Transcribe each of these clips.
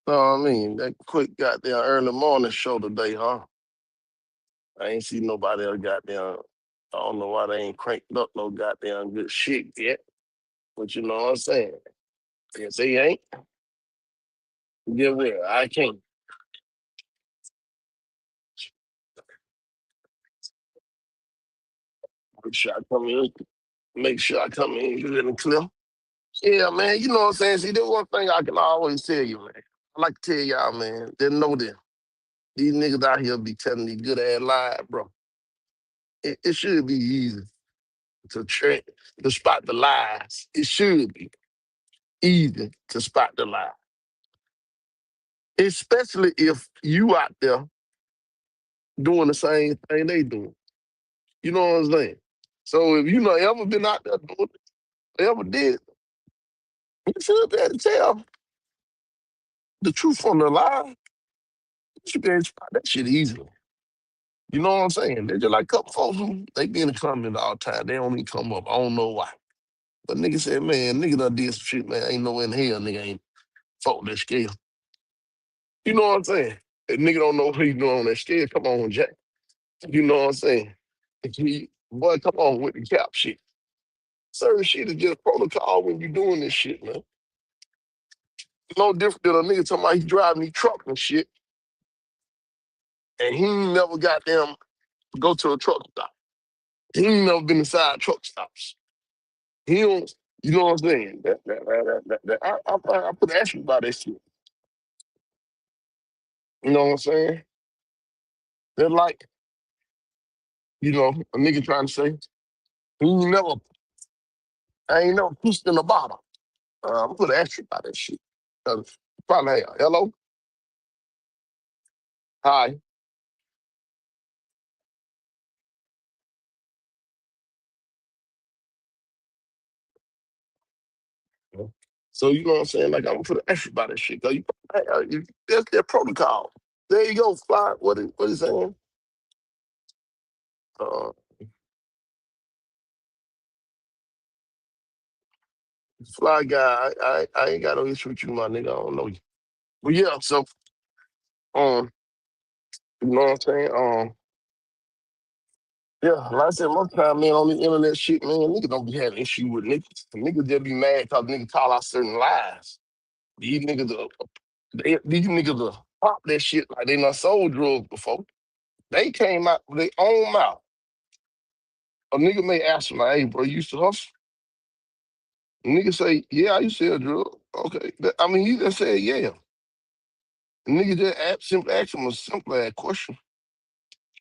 know what I mean? That quick goddamn early morning show today, huh? I ain't see nobody else goddamn. I don't know why they ain't cranked up no goddamn good shit yet. But you know what I'm saying? If they ain't, get well. I can't. Make sure I come in. Make sure I come in good and clear. Yeah, man. You know what I'm saying? See, there's one thing I can always tell you, man. I like to tell y'all, man. They know this. These niggas out here be telling these good ass lies, bro. It should be easy to track, to spot the lies. It should be easy to spot the lie, especially if you out there doing the same thing they doing. You know what I'm saying? So if you know ever been out there doing it, ever did it, you should be able to tell the truth from the lie. You should be able to spot that shit easily. You know what I'm saying? They're just like a couple folks who they be in the comment all the time. They don't even come up. I don't know why. But nigga said, man, nigga done did some shit, man. Ain't no in hell, nigga ain't fought that scale. You know what I'm saying? If nigga don't know what he doing on that scale, come on, Jack. You know what I'm saying? If he, boy, come on with the cap shit. Certain shit is just protocol when you doing this shit, man. No different than a nigga talking about he driving these truck and shit, and he ain't never got them go to a truck stop. He ain't never been inside truck stops. He don't, you know what I'm saying? I put ask you about that shit. You know what I'm saying? They're like, a nigga trying to say, he ain't never, I ain't never pushed in the bottom. I'm gonna ask you about that shit. Probably, hello? Hi. So you know what I'm saying? Like I'm gonna put an extra about that shit. Cause that's their protocol. There you go, Fly. What is saying? Uh, Fly guy, I ain't got no issue with you, my nigga. I don't know you. But yeah, so um, you know what I'm saying? Yeah, like I said, most time, man, on the internet shit, man, nigga don't be having issue with niggas. Niggas just be mad because niggas call out certain lies. These niggas, these niggas pop that shit like they done sold drugs before. They came out with their own mouth. A nigga may ask him, like, hey, bro, you used to hustle? Nigga say, yeah, I used to sell drugs. Okay. I mean, he just said, yeah. Nigga just asked him a simple ass question.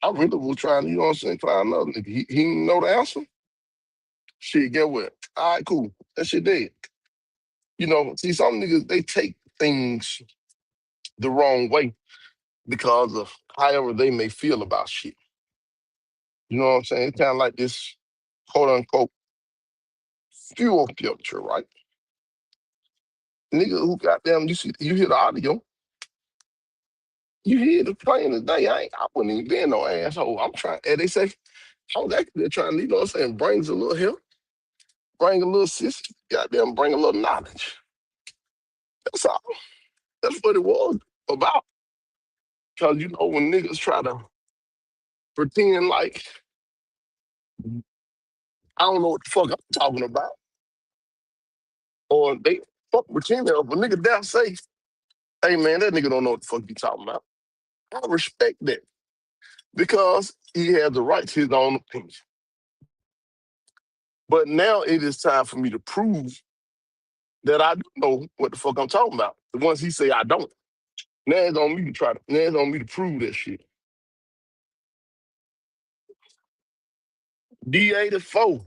I really was trying to, you know what I'm saying, find another nigga. He didn't know the answer. Shit, get what? All right, cool. That shit dead. See, some niggas, they take things the wrong way because of however they may feel about shit. You know what I'm saying? It's kind of like this quote unquote fuel filter, right? Nigga who got them, you hear the audio, you hear the playing today. I wouldn't even be no asshole. I'm trying, and they say, oh, they're trying to, you know what I'm saying, brings a little help, bring a little sis, goddamn, bring a little knowledge. That's all. That's what it was about. Because, when niggas try to pretend like I don't know what the fuck I'm talking about, or they fuck pretending, if a nigga down say, hey man, that nigga don't know what the fuck you talking about. I respect that because he has the right to his own opinion. But now it is time for me to prove that I do know what the fuck I'm talking about. The ones he say I don't. Now it's on me to now it's on me to prove that shit. D84.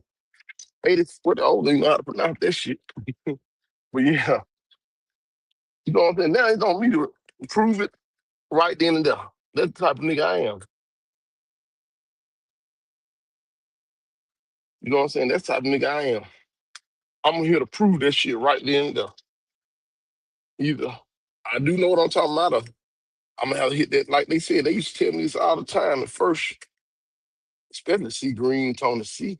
80, what the old nigga know how to pronounce that shit. But yeah, you know what I'm saying? Now it's on me to prove it right then and there. That's the type of nigga I am. You know what I'm saying? That's the type of nigga I am. I'm here to prove that shit right then and there. Either I do know what I'm talking about, or I'm gonna have to hit that. Like they said, they used to tell me this all the time at first, especially C Green, Tony C.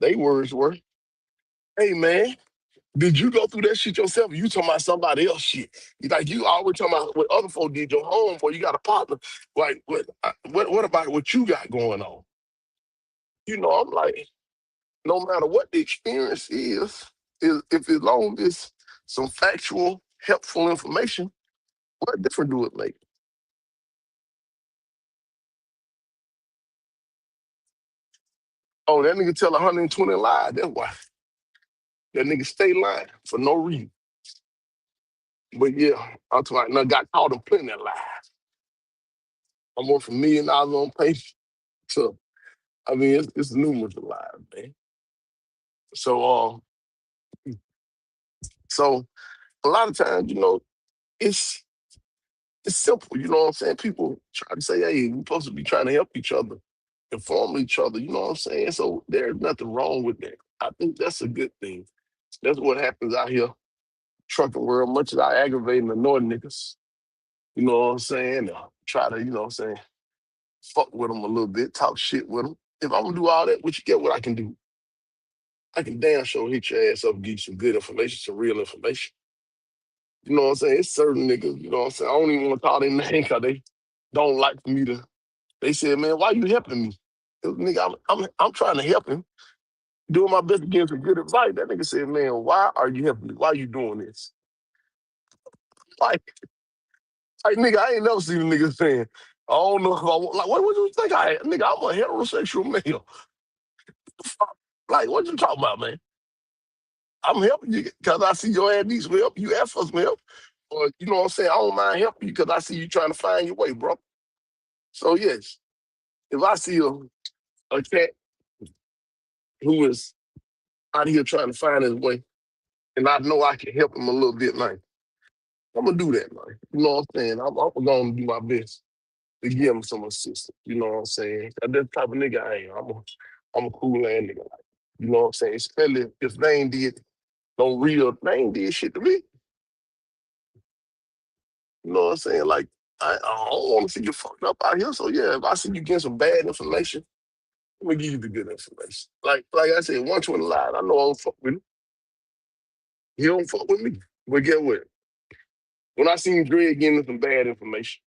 They words were, hey man, Did you go through that shit yourself? Or you talking about somebody else shit? Like you always talking about what other folk did. Your homeboy, you got a partner. Like what about what you got going on? I'm like, no matter what the experience is if as long as some factual, helpful information, what difference do it make? Oh, that nigga tell 120 lies. That's why that nigga stay lying for no reason. But yeah, I'm talking about, got caught in plenty of lies. I went from $1 million on paper to, I mean, it's numerous of lies, man. So, so a lot of times, it's it's simple. You know what I'm saying? People try to say, "Hey, we're supposed to be trying to help each other, inform each other." You know what I'm saying? So there's nothing wrong with that. I think that's a good thing. That's what happens out here, trucking world. Much as I aggravate and annoy niggas, you know what I'm saying? Try to, what I'm saying, fuck with them a little bit, talk shit with them. If I'm gonna do all that, what you get? What I can do? I can damn sure hit your ass up and give you some good information, some real information. You know what I'm saying? It's certain niggas, you know what I'm saying? I don't even want to call their name because they don't like for me to. They said, man, why you helping me? Nigga, I'm trying to help him, doing my best to give him some good advice. That nigga said, man, why are you helping me? Why are you doing this? Like, nigga, I ain't never seen a nigga saying, I don't know if I want, like, what would you think I am? Nigga, I'm a heterosexual male. Like, what you talking about, man? I'm helping you because I see your ass needs some help. You ask for some help. Or, you know what I'm saying? I don't mind helping you because I see you trying to find your way, bro. So, yes, if I see a cat who is out here trying to find his way, and I know I can help him a little bit, man, I'm gonna do that, man. You know what I'm saying? I'm gonna do my best to give him some assistance. You know what I'm saying? That's the type of nigga I am. I'm a cool ass nigga. Like, you know what I'm saying? Especially if they ain't did no real, they ain't did shit to me. You know what I'm saying? Like, I don't want to see you fucked up out here. So yeah, if I see you getting some bad information, let me give you the good information. Like I said, 120 live. I know I don't fuck with him. He don't fuck with me. But get what? When I seen Dre getting some bad information,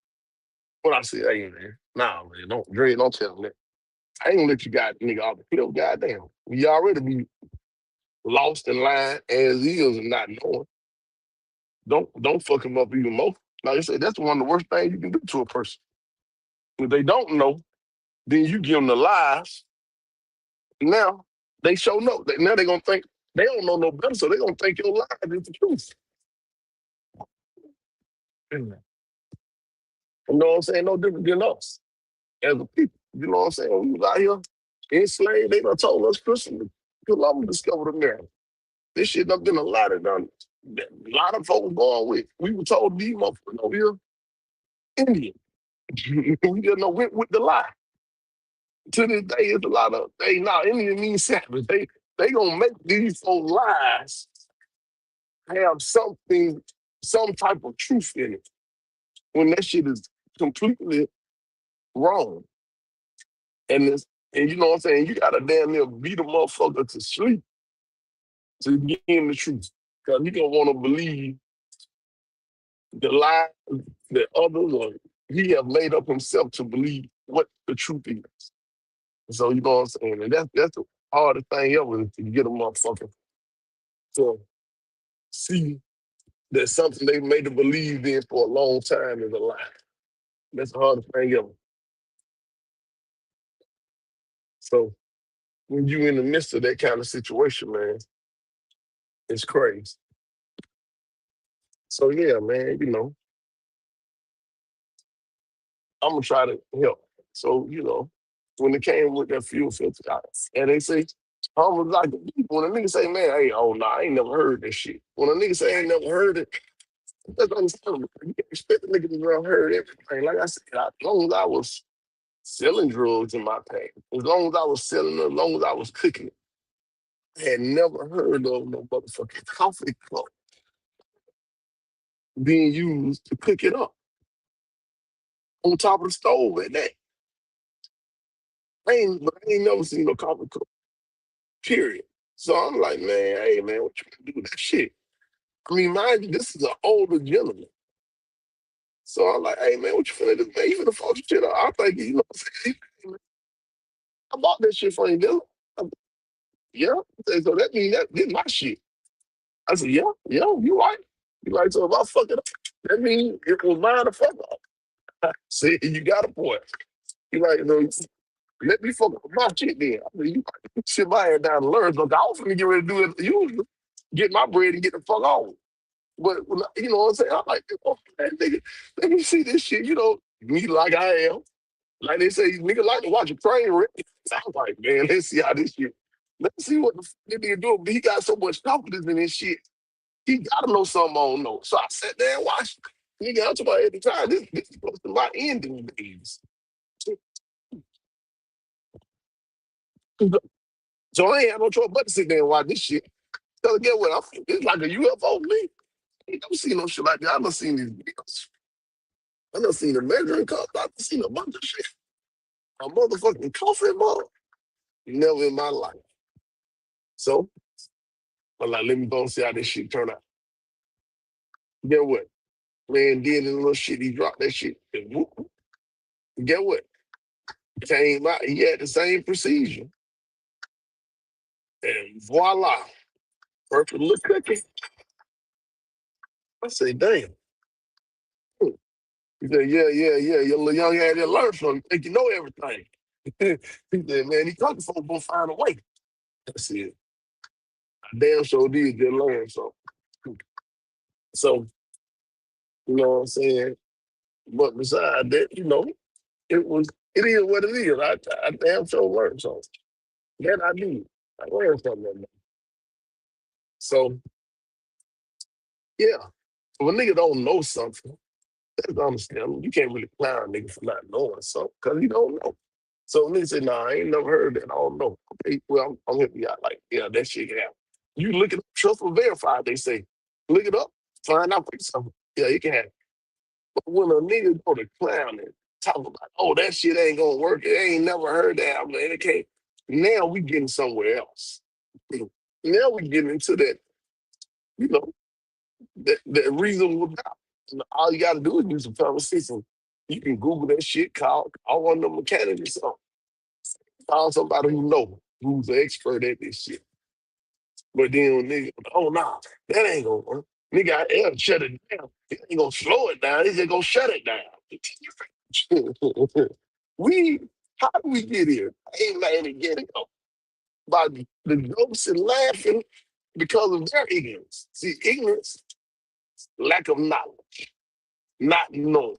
when I say, hey man, nah man, don't tell him that. I ain't gonna let you got nigga off the field, goddamn. We already be lost in line as is and not knowing. Don't fuck him up even more. Like I said, that's one of the worst things you can do to a person. If they don't know, then you give them the lies. Now they show no. Now they gonna think they don't know no better, so they gonna think your lies is the truth. You know what I'm saying? No different than us as a people. You know what I'm saying? We was out here enslaved. They done told us Christian Columbus discovered America. This shit done been a lot of done. A lot of folks going with. We were told these motherfuckers over here Indian. We just know with the lie. To this day, it's a lot of they now Indian means savage. They gonna make these folks lies have something, some type of truth in it. When that shit is completely wrong. And it's and you know what I'm saying, you gotta damn near beat a motherfucker to sleep to get him the truth. Cause he gonna wanna believe the lie that others or he have made up himself to believe what the truth is. So you know what I'm saying? And that's the hardest thing ever is to get a motherfucker to see that something they made them believe in for a long time is a lie. That's the hardest thing ever. So when you in the midst of that kind of situation, man, it's crazy. So yeah, man, I'm gonna try to help. So, when it came with that fuel filter, and they say, I was like, when a nigga say, man, hey, oh, no, I ain't never heard this shit. When a nigga say, I ain't never heard it, that's understandable. You can't expect the nigga to have heard everything. Like I said, as long as I was selling drugs in my past, as long as I was selling it, as long as I was cooking it, I had never heard of no motherfucking coffee cup being used to cook it up on top of the stove at that. But I ain't never seen no coffee cup, period. So I'm like, man, hey man, what you gonna do with that shit? I mean, mind you, this is an older gentleman. So I'm like, hey man, what you finna do? Man, you finna fuck shit up. I'm thinking, you know what I'm saying? Hey, man, I bought that shit for you, Dylan. Yeah. I said, so that mean that this my shit. I said, yeah, yeah, you right. You like, so if I fuck it up, that means it was mine to fuck up. See, you got a point. You like, no, let me fuck up my shit then. I mean, you sit my ass down and learn. So I was finna get ready to do it usually. Get my bread and get the fuck on. But you know what I'm saying? I'm like, oh, man, nigga, let me see this shit. You know, me like I am. Like they say, nigga like to watch a train wreck. I was like, man, let's see how this shit. Let's see what the fuck this nigga doing. But he got so much confidence in this shit. He gotta know something I don't know. So I sat there and watched. Nigga, I'm talking about at the time, this is close to my ending days. So I ain't had no choice but to sit there and watch this shit. So get what? It's like a UFO to me. I ain't never seen no shit like that. I done seen these videos. I done seen a measuring cup. I done seen a bunch of shit. A motherfucking coffin ball. Never in my life. So I'm like, let me go and see how this shit turn out. Get what? Man did a little shit. He dropped that shit. And whoop, get what? Came out. He had the same procedure. And voila. Perfect little cookie. I say, damn. Hmm. He said, yeah, yeah, yeah. Your little young ass didn't learn from you. Think you know everything. He said, man, these country folks gonna find a way. I said, I damn sure did just learn something. So, you know what I'm saying? But besides that, you know, it is what it is. I damn sure learned something. That I did. I learned something. Like that. So, yeah. If a nigga don't know something, that's understandable. You can't really clown a nigga for not knowing something because he don't know. So nigga say, nah, I ain't never heard that. I don't know. Okay, well, I'm gonna be out like, yeah, that shit can happen. You look it up, trust or verify, they say. Look it up, find out for yourself. Yeah, it can happen. But when a nigga go to clown and talk about, oh, that shit ain't gonna work, it ain't never heard that, I'm like, it can't. Now we getting somewhere else. Now we getting into that, you know, that reasonable doubt. And all you gotta do is do some conversation. You can Google that shit, call one of them mechanics or something. Find somebody who know, who's an expert at this shit. But then when nigga, oh nah, that ain't gonna work. Nigga, I shut it down. It ain't gonna slow it down. It's just gonna shut it down. we, how do we get here? I ain't mad at getting up by the jokes and laughing because of their ignorance. See, ignorance, lack of knowledge, not knowing.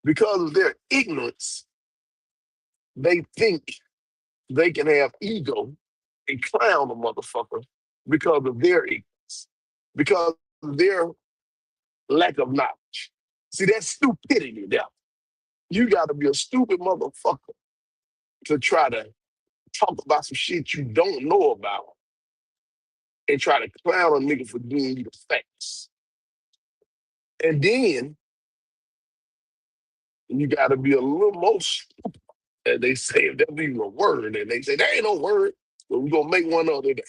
Because of their ignorance, they think they can have ego and clown a motherfucker because of their ignorance, because of their lack of knowledge. See, that's stupidity there. You got to be a stupid motherfucker to try to talk about some shit you don't know about and try to clown a nigga for giving you the facts. And then you got to be a little more stupid. And they say, if there's even a word, and they say, there ain't no word, but we're going to make one other day.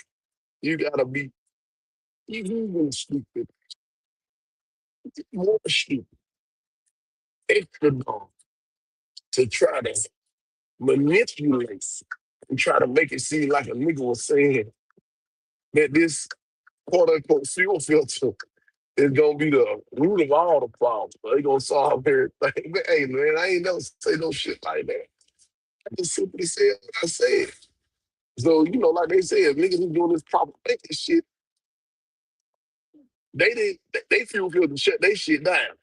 You got to be even stupid, more stupid, extra dumb to try to manipulate and try to make it seem like a nigga was saying that this quote unquote fuel filter is gonna be the root of all the problems. They gonna solve everything. But hey man, I ain't never say no shit like that. I just simply said what I said. So, you know, like they said, if niggas is doing this proper thinking shit, they didn't they fuel filter shut they shit down.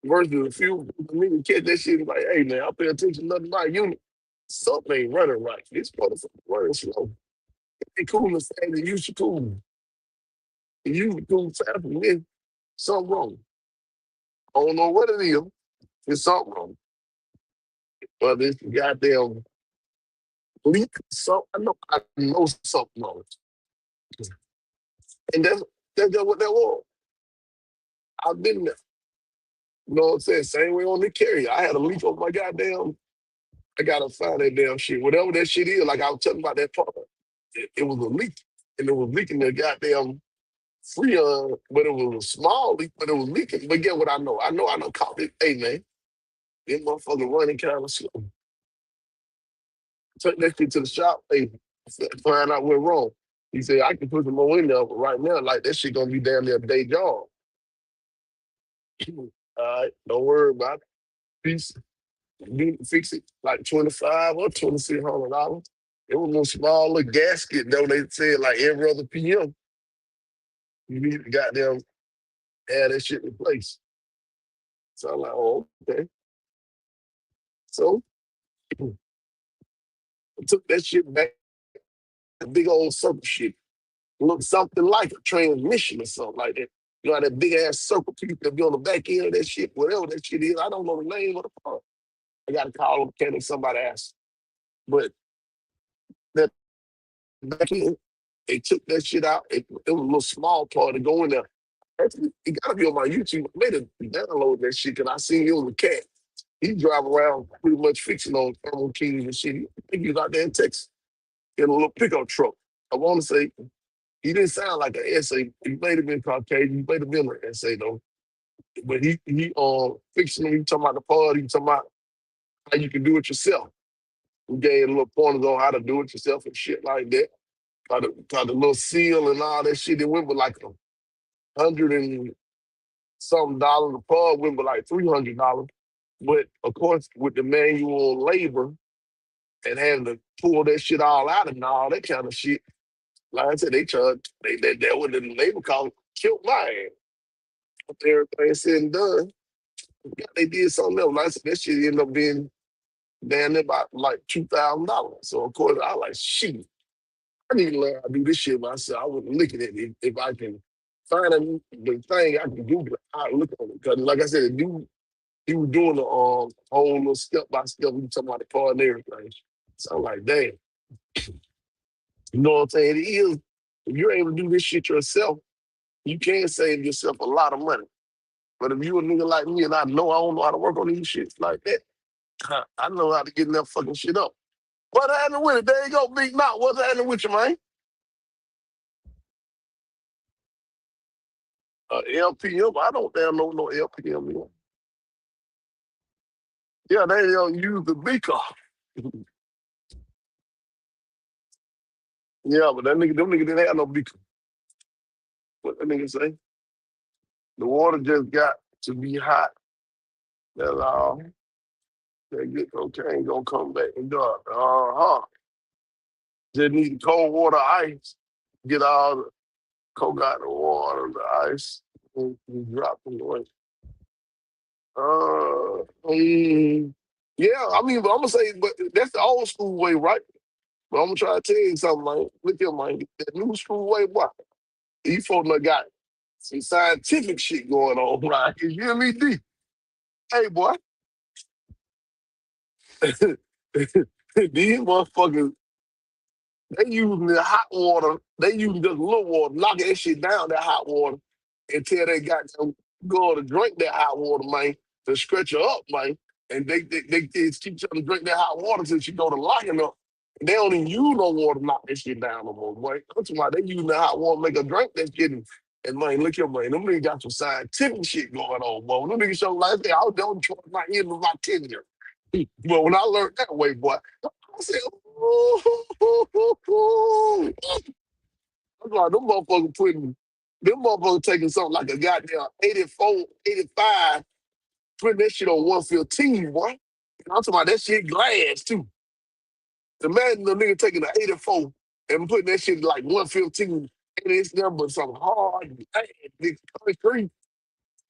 Versus a few niggas catch that shit and like, hey man, I pay attention to nothing about unit. Something ain't running right. This motherfucker running slow. They cool as fast as you should cool. You cool fast and then something wrong. I don't know what it is. It's something wrong. But it's goddamn leak. So I know something wrong. And that's just what that was. I've been there. You know what I'm saying? Same way on the carrier. I had a leak on my goddamn I gotta find that damn shit. Whatever that shit is, like I was telling about that part, it was a leak. And it was leaking the goddamn Freon, but it was a small leak, but it was leaking. But get what I know? I know caught it. Hey man, this motherfucker running kind of slow. Took that shit to the shop, hey, find out what wrong. He said, I can put some more in there, but right now, like that shit gonna be down there a day job. All right, don't worry about it. Peace. You can fix it like 25 or $2,600. It was a little small little gasket though. They said like every other PM, you need to goddamn have that shit replaced. So I'm like, oh, okay. So I took that shit back, the big old circle shit. Looked something like a transmission or something like that. You know, that big ass circle piece that be on the back end of that shit, whatever that shit is. I don't know the name of the part. I got to call a mechanic, somebody asked. But that back end, they took that shit out. It was a little small part to go in there. Actually, it got to be on my YouTube. I made a download that shit because I seen it was a cat. He drive around pretty much fixing on Thermo Kings and shit. I think he was out there in Texas in a little pickup truck. I want to say he didn't sound like an essay. He might have been Caucasian. He might have been an essay though. But he fixing them. He talking about the part. He talking about how you can do it yourself. We gave a little pointers on how to do it yourself and shit like that. Got the little seal and all that shit. It went with like $100 and something dollars. The part went with like $300. But of course, with the manual labor and having to pull that shit all out and all that kind of shit, like I said, they charged that what the labor cost killed my ass. After everything said and done, yeah, they did something else. Like I said, that shit ended up being down there about like $2,000. So of course I like shit. I need to learn how to do this shit myself. I wasn't looking at it. If I can find the thing I can Google it, I look on it. Cause like I said, the dude he was doing the whole little step by step. We talking about the part and everything. So I'm like, damn, you know what I'm saying? It is if you're able to do this shit yourself, you can save yourself a lot of money. But if you a nigga like me and I know I don't know how to work on these shits like that, I know how to get that fucking shit up. What happened with it? There you go, Big Knot. What's happening with you, man? LPM. I don't damn know no LPM. Man. Yeah, they don't use the beaker. Yeah, but them nigga didn't have no beaker. What that nigga say? The water just got to be hot. That's all. That good cocaine gonna come back and dark. Uh-huh. Just need cold water ice. Get all the coke out the water, the ice, and drop it away. Yeah, I mean, but I'm gonna say, but that's the old school way, right? But I'm gonna try to tell you something, man. Look here, man. That new school way, boy. These folks done got some scientific shit going on, right? You hear me, D? Hey, boy. These motherfuckers, they using the hot water. They using just little water, knocking that shit down, that hot water, until they got some go to drink that hot water, man, to stretch her up, man. And they kids keep trying to drink that hot water till she go to locking up. They don't even use no water to knock that shit down no more, boy. I'm talking about they using the hot water to make a drink that shit. And man, look here, man. Them niggas got some scientific shit going on, boy. Them niggas show like that. I was down towards my end of my tenure. But when I learned that way, boy, I said, ooh. I'm like, them motherfuckers taking something like a goddamn 84, 85, putting that shit on 115, boy. And I'm talking about that shit glass, too. Imagine the nigga taking an 84 and putting that shit like 115, and it's number some hard, bad, concrete,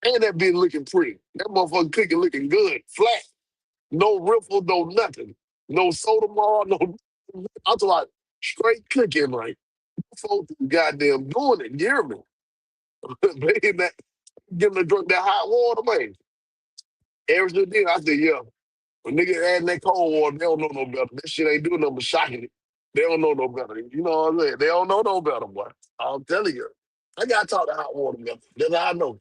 and that bitch looking pretty. That motherfucker cooking looking good, flat, no riffle, no nothing. No soda bar, no. I'm talking about straight cooking, like, folks goddamn doing it, you hear me? Man, that, give them to drink that hot water, man. Every single day, I said, yeah. When niggas adding that cold water, they don't know no better. That shit ain't doing nothing but shocking it. They don't know no better. You know what I'm saying? They don't know no better, boy. I'm telling you. I got taught the hot water method. That's how I know.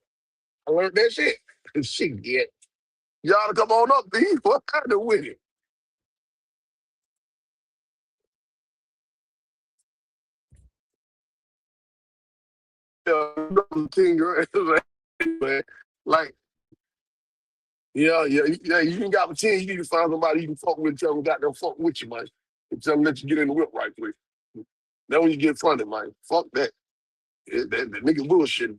I learned that shit. Shit, yeah. Y'all to come on up, B. What kind of with it? Yeah, 10 grand, man. Like, yeah. You can got 10. You need to find somebody you can fuck with. Tell them got them fuck with you, man. And tell them let you get in the whip right quick. Then when you get funded, man. Fuck that. That nigga bullshit.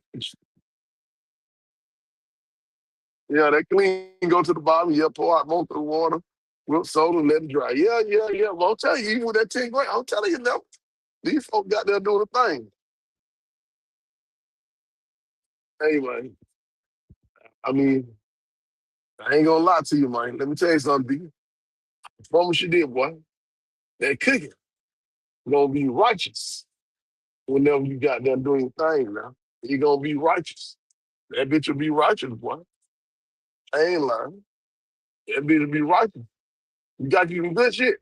Yeah, that clean. Go to the bottom. Yeah, pour out most of the water. Whip soda, let it dry. Yeah. Well, I'll tell you, even with that 10 grand, I'm telling you now, these folks got there doing the thing. Hey, man. I mean, I ain't gonna lie to you, man. Let me tell you something, D. I promise you did, boy. That cooking gonna be righteous whenever you got there doing your thing now. You gonna be righteous. That bitch will be righteous, boy. I ain't lying. That bitch will be righteous. You got you some good shit.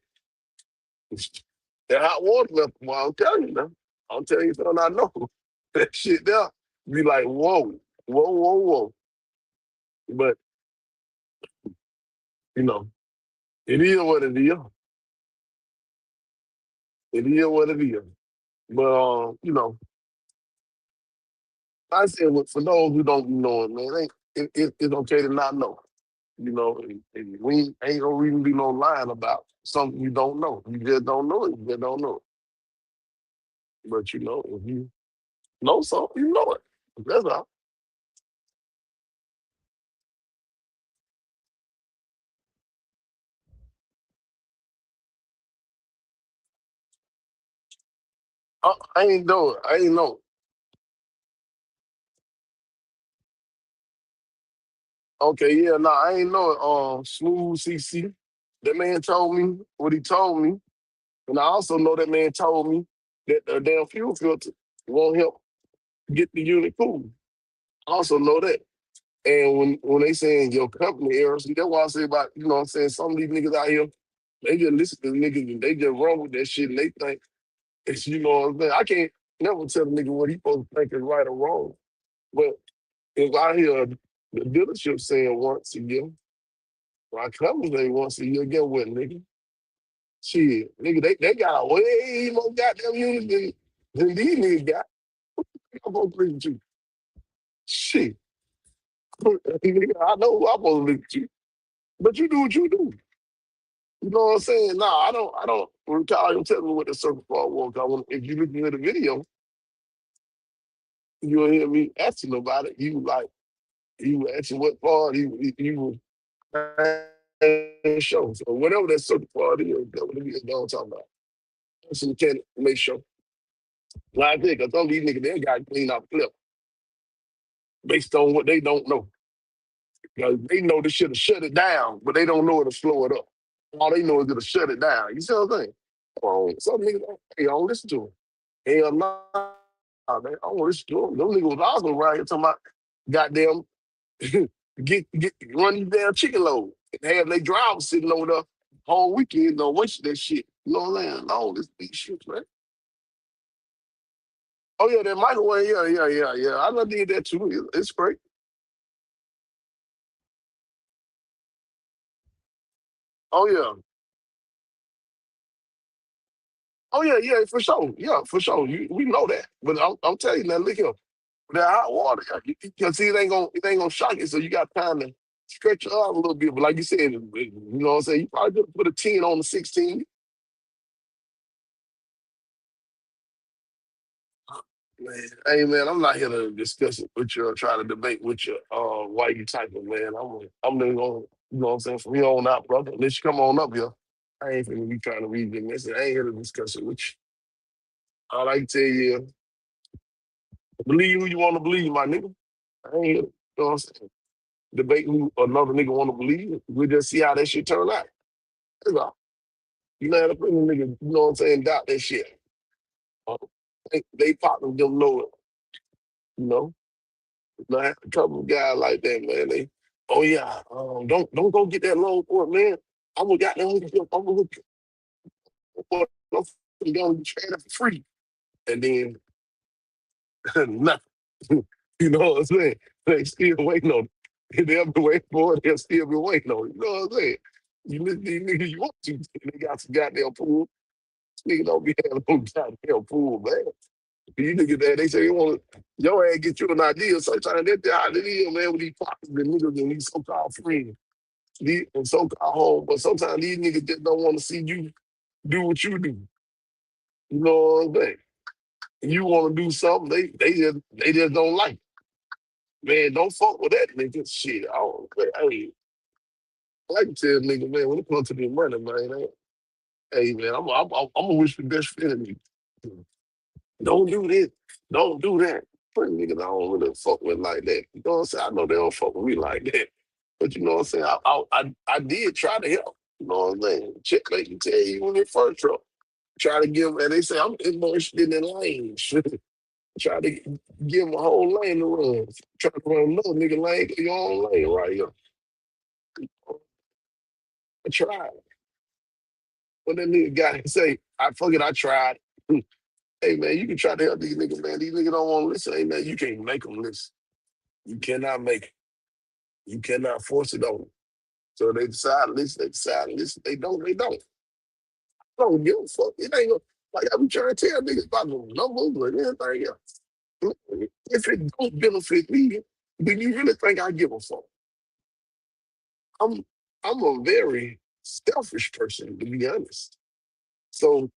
That hot water left, boy. I'm telling you now. I'm telling you something I know. That shit there be like, whoa. But, you know, it is what it is. It is what it is. But, I said, for those who don't be knowing, man, it's okay to not know. We ain't gonna even be no lying about something you don't know. You just don't know it. You just don't know it. But if you know something, you know it. That's all. I ain't know it. I ain't know. Okay, yeah, no, I ain't know it. Smooth CC. That man told me what he told me, and I also know that man told me that the damn fuel filter won't help get the unit cool. I also know that. And when they saying your company errors, that's why I say about, what I'm saying, some of these niggas out here, they just listen to niggas and they just run with that shit and they think it's, what I'm saying. I can't never tell a nigga what he supposed to think is right or wrong. But if I hear the dealership saying once a year, my company say once a year, get what, nigga? Shit, nigga, they got way more goddamn units than these niggas got. I'm gonna listen to. Shit. I know who I'm supposed to listen to. But you do what you do. You know what I'm saying? Nah, I don't recall you telling me what the circle part was. 'Cause if you listen to the video, you'll hear me asking about it. You were asking what part you were show. So whatever that circle part is, that's what it is. Don't talk about. So you can't make sure. Like I think, because some of these niggas, they got clean out the clip based on what they don't know. Because they know they should have shut it down, but they don't know how to slow it up. All they know is to shut it down. You see what I'm saying? Some niggas, hey, I don't listen to them. Hell no, man. I don't listen to them. Them niggas was also around here talking about goddamn get run these damn chicken load. And have they drivers sitting over there whole weekend, don't waste that shit. You know what I'm saying? I don't listen to these shit, man. Oh yeah, that microwave, yeah. I done did that too. It's great. Oh yeah. Oh yeah, for sure. Yeah, for sure. We know that. But I'm telling you now, look here. That hot water, because see, it ain't gonna shock you, so you got time to stretch it out a little bit. But like you said, you know what I'm saying, you probably could put a 10 on the 16. Man, hey man, I'm not here to discuss it with you or try to debate with you why you typing, man. I'm just gonna, what I'm saying, from here on out, brother. Unless you come on up here. I ain't finna be trying to read the message. I ain't here to discuss it with you. All I can tell you is believe who you want to believe, my nigga. I ain't here, you know what I'm saying, debate who another nigga want to believe. We just see how that shit turn out. That's all. You know, the nigga, you know what I'm saying, doubt that shit. Uh, they partners them know it, you know. I had a couple of guys like that, man. Oh yeah, don't go get that loan for it, man. I would got them. I'm gonna hook you for it. I'm gonna trade it for free, and then nothing. You know what I'm saying? They still waiting on it. They'll be waiting for it. They'll still be waiting on it. You know what I'm saying? You listen to these niggas you want to. They got some goddamn pool. Nigga don't be having no goddamn pool, man. You niggas that they say they want your ass get you an idea. Sometimes that's how it is, man, with these pockets and niggas and these so-called friends. These and so-called home. But sometimes these niggas just don't want to see you do what you do. You know what I'm saying? You want to do something, they just don't like it. Man, don't fuck with that nigga. Shit. I don't, man, hey, I like to tell nigga, man, when it comes to the money, man, hey, man, I'm gonna wish the best friend of you. Don't do this. Don't do that. But niggas I don't really fuck with like that. You know what I'm saying? I know they don't fuck with me like that. But you know what I'm saying? I did try to help. You know what I'm saying? Chick make you tell you when they first truck. Try to give, and they say I'm more interested in lanes. Try to give them a whole lane to run. Try to run another nigga lane to your own lane right here. I tried. But that nigga got to say, I fuck it, I tried. Hey man, you can try to help these niggas, man. These niggas don't want to listen. Hey man, you can't make them listen. You cannot make it. You cannot force it on them. So they decide to listen, they decide to listen. They don't, they don't. I don't give a fuck. It ain't gonna, like I be trying to tell niggas about the numbers and everything else. If it don't benefit me, then you really think I give a fuck? I'm I'm a very selfish person, to be honest. So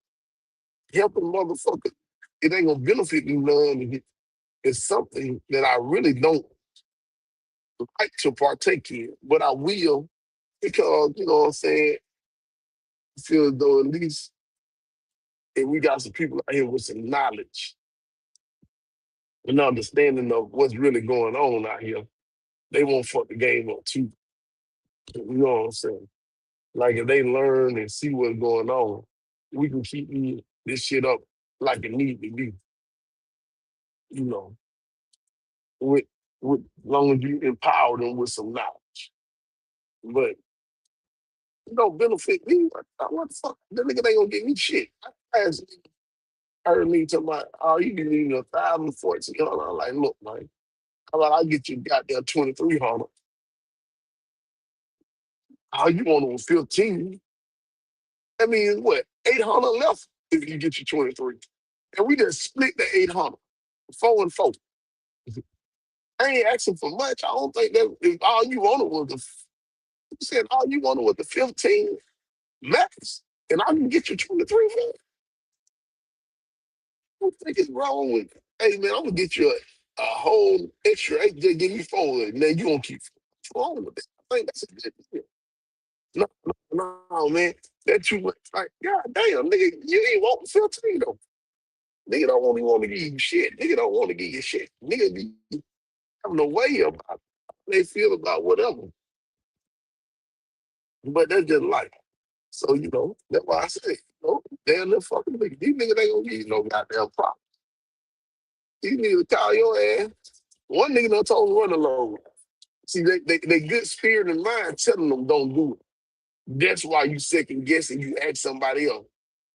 helping motherfucker, it ain't gonna benefit me none. It's something that I really don't like to partake in, but I will because, you know what I'm saying, I feel as though at least if we got some people out here with some knowledge and understanding of what's really going on out here, they won't fuck the game up too. You know what I'm saying? Like if they learn and see what's going on, we can keep this shit up like it need to be, you know, with long as you empower them with some knowledge. But it don't benefit me. What the fuck? That nigga ain't gonna get me shit. I heard me talking about, oh, you can need 1,014. I'm like, look, man, how about I get you goddamn 2,300? All you want was 15. That means what? 800 left if you get your 23. And we just split the 800, four and four. I ain't asking for much. I don't think that if all you wanted was you said all you wanted was the 15 max, and I can get you 23 for it. I don't think it's wrong with, hey man, I'm gonna get you a whole extra eight, just give me four, and then you gonna keep what's wrong with that. I think that's a good deal. No, no, man. That too much. Like, God damn, nigga, you ain't want 15 though. Nigga don't only want to give you shit. Nigga don't want to give you shit. Nigga be having a way about how they feel about whatever. But that's just life. So, you know, that's why I say, you know, damn them fucking niggas. These niggas ain't gonna give you no goddamn problem. These niggas call your ass. One nigga done told me run alone. See, they good spirit and mind telling them don't do it. That's why you second guessing. You ask somebody else,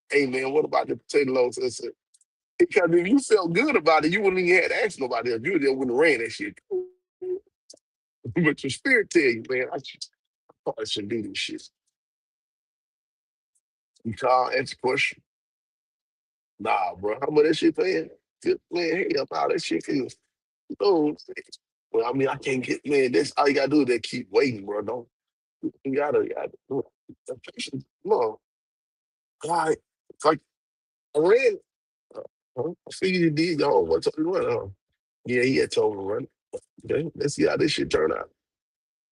hey man, what about the potato loaves? I said, because if you felt good about it, you wouldn't even have to ask nobody else. You just wouldn't have ran that shit. But your spirit tell you, man, I should do this shit. You call, ask a question. Nah, bro, how much that shit paying? Man, hell, nah, that shit feels. No, well, I mean, I can't get, man, that's all you gotta do is just keep waiting, bro. Don't, you gotta do it. The patience, no. All right, it's like, I ran. I figured you did, y'all. What told you run? Yeah, he had told me to run. Okay, let's see how this shit turn out.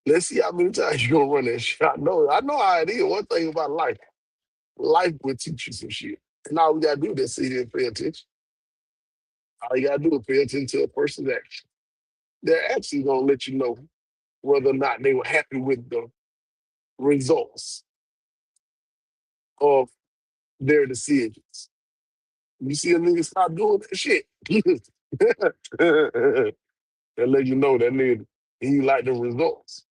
Let's see how many times you gonna run that shit. I know how it is. One thing about life will teach you some shit. And all we gotta do is sit here and pay attention. All you gotta do is pay attention to a person's action. They're actually gonna let you know whether or not they were happy with the results of their decisions. You see a nigga stop doing that shit. They let you know that nigga he like the results.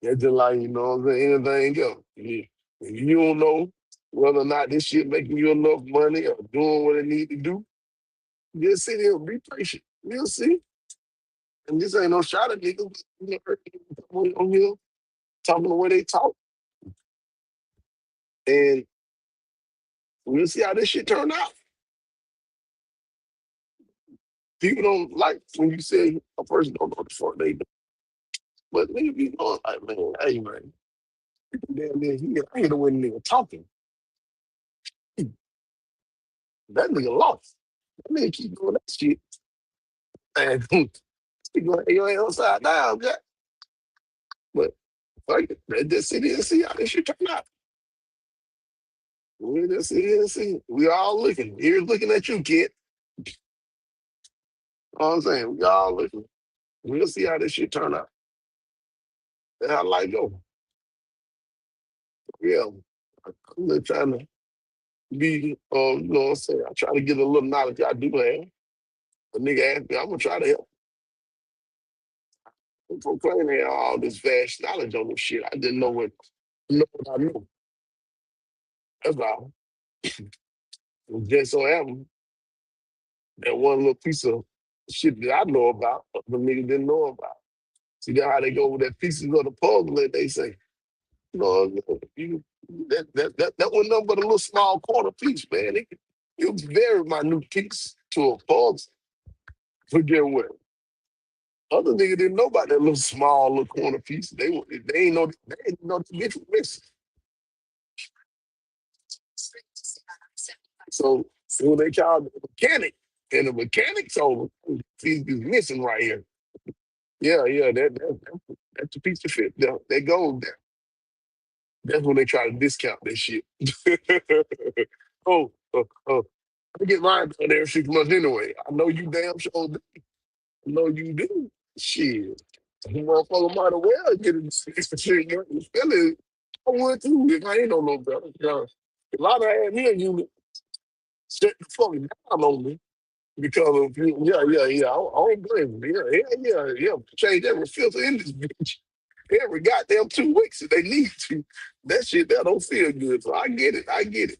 That's just like, you know what I'm saying, anything else. If you don't know whether or not this shit making you enough money or doing what it need to do, just sit here and be patient. You'll see. And this ain't no shot at niggas. You know, heard people on here talking the way they talk. And we'll see how this shit turn out. People don't like when you say a person don't know what the fuck they do. But nigga be going like, man, hey man, damn near here. I hear the way the nigga talking. That nigga lost. That nigga keep doing that shit. And he going, hey, your ass upside down, Jack. But fuck it. Let's just sit here and see how this shit turn out. We just sit here and see. We all looking. Ears looking at you, kid. You know what I'm saying? We all looking. We'll see how this shit turn out. And how life go. Yeah. I'm just trying to be, you know what I'm saying? I try to get a little knowledge I do have. The nigga asked me, I'm gonna try to help. I'm proclaiming all this vast knowledge on this shit. I didn't know what I know. That's all. It just so happened that one little piece of shit that I know about, the nigga didn't know about. See that how they go with that pieces of the puzzle that they say. You know, you, that wasn't nothing but a little small corner piece, man. It was very minute piece to a puzzle. Forget what. Other nigga didn't know about that little small little corner piece. They ain't know the bitch was missing. So when they called the mechanic, and the mechanic told him he's missing right here. Yeah, yeah, that's the piece of shit. That goes there. That's when they try to discount that shit. Oh, I get mine done every 6 months anyway. I know you damn sure do. I know you do. Shit. You motherfucker might as well get it for shit. Feel it. I would too if I ain't on no better. A lot of had me a unit set the fucking down on me because of yeah. I don't blame them. Yeah. Change every filter in this bitch. Every goddamn 2 weeks if they need to. That shit that don't feel good. So I get it.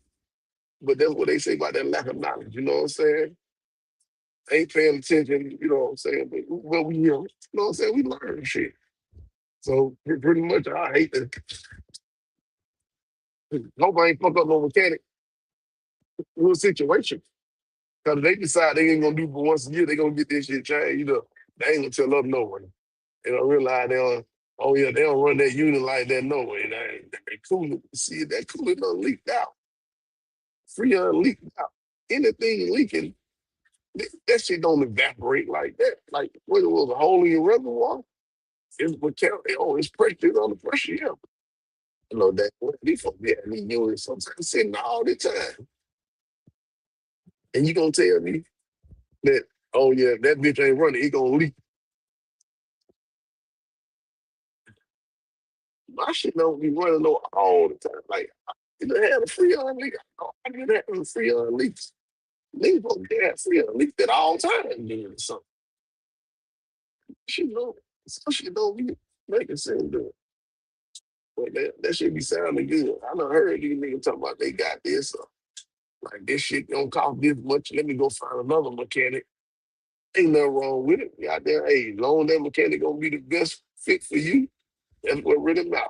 But that's what they say about that lack of knowledge. You know what I'm saying? Ain't paying attention. You know what I'm saying? But we, you know what I'm saying? We learn shit. So pretty much, I hate to hope I ain't fuck up no mechanic little situation. Because they decide they ain't gonna do but once a year, they gonna get this shit changed. You know, they ain't gonna tell us no way. They don't realize they don't. Oh yeah, they don't run that unit like that no way. They cooling. See that cooling done leaked out. Freon leaked out. Anything leaking, that shit don't evaporate like that. Like what it was a hole in your reservoir. It's mechanical. Oh, it's pressure on the pressure. Yeah, you know that. These folks be having these units sometimes sitting all the time, and you gonna tell me that oh yeah, that bitch ain't running. It gonna leak. My shit don't be running no all the time. Like you done had a Freon leak. I didn't have a Freon leaks. Niggas supposed to have Freon leaks at all times doing something. She know. Some shit don't be making sense to it. But that shit be sounding good. I done heard these niggas talking about they got this. Like this shit don't cost this much. Let me go find another mechanic. Ain't nothing wrong with it. Goddamn, hey, long that mechanic gonna be the best fit for you. That's what really matters.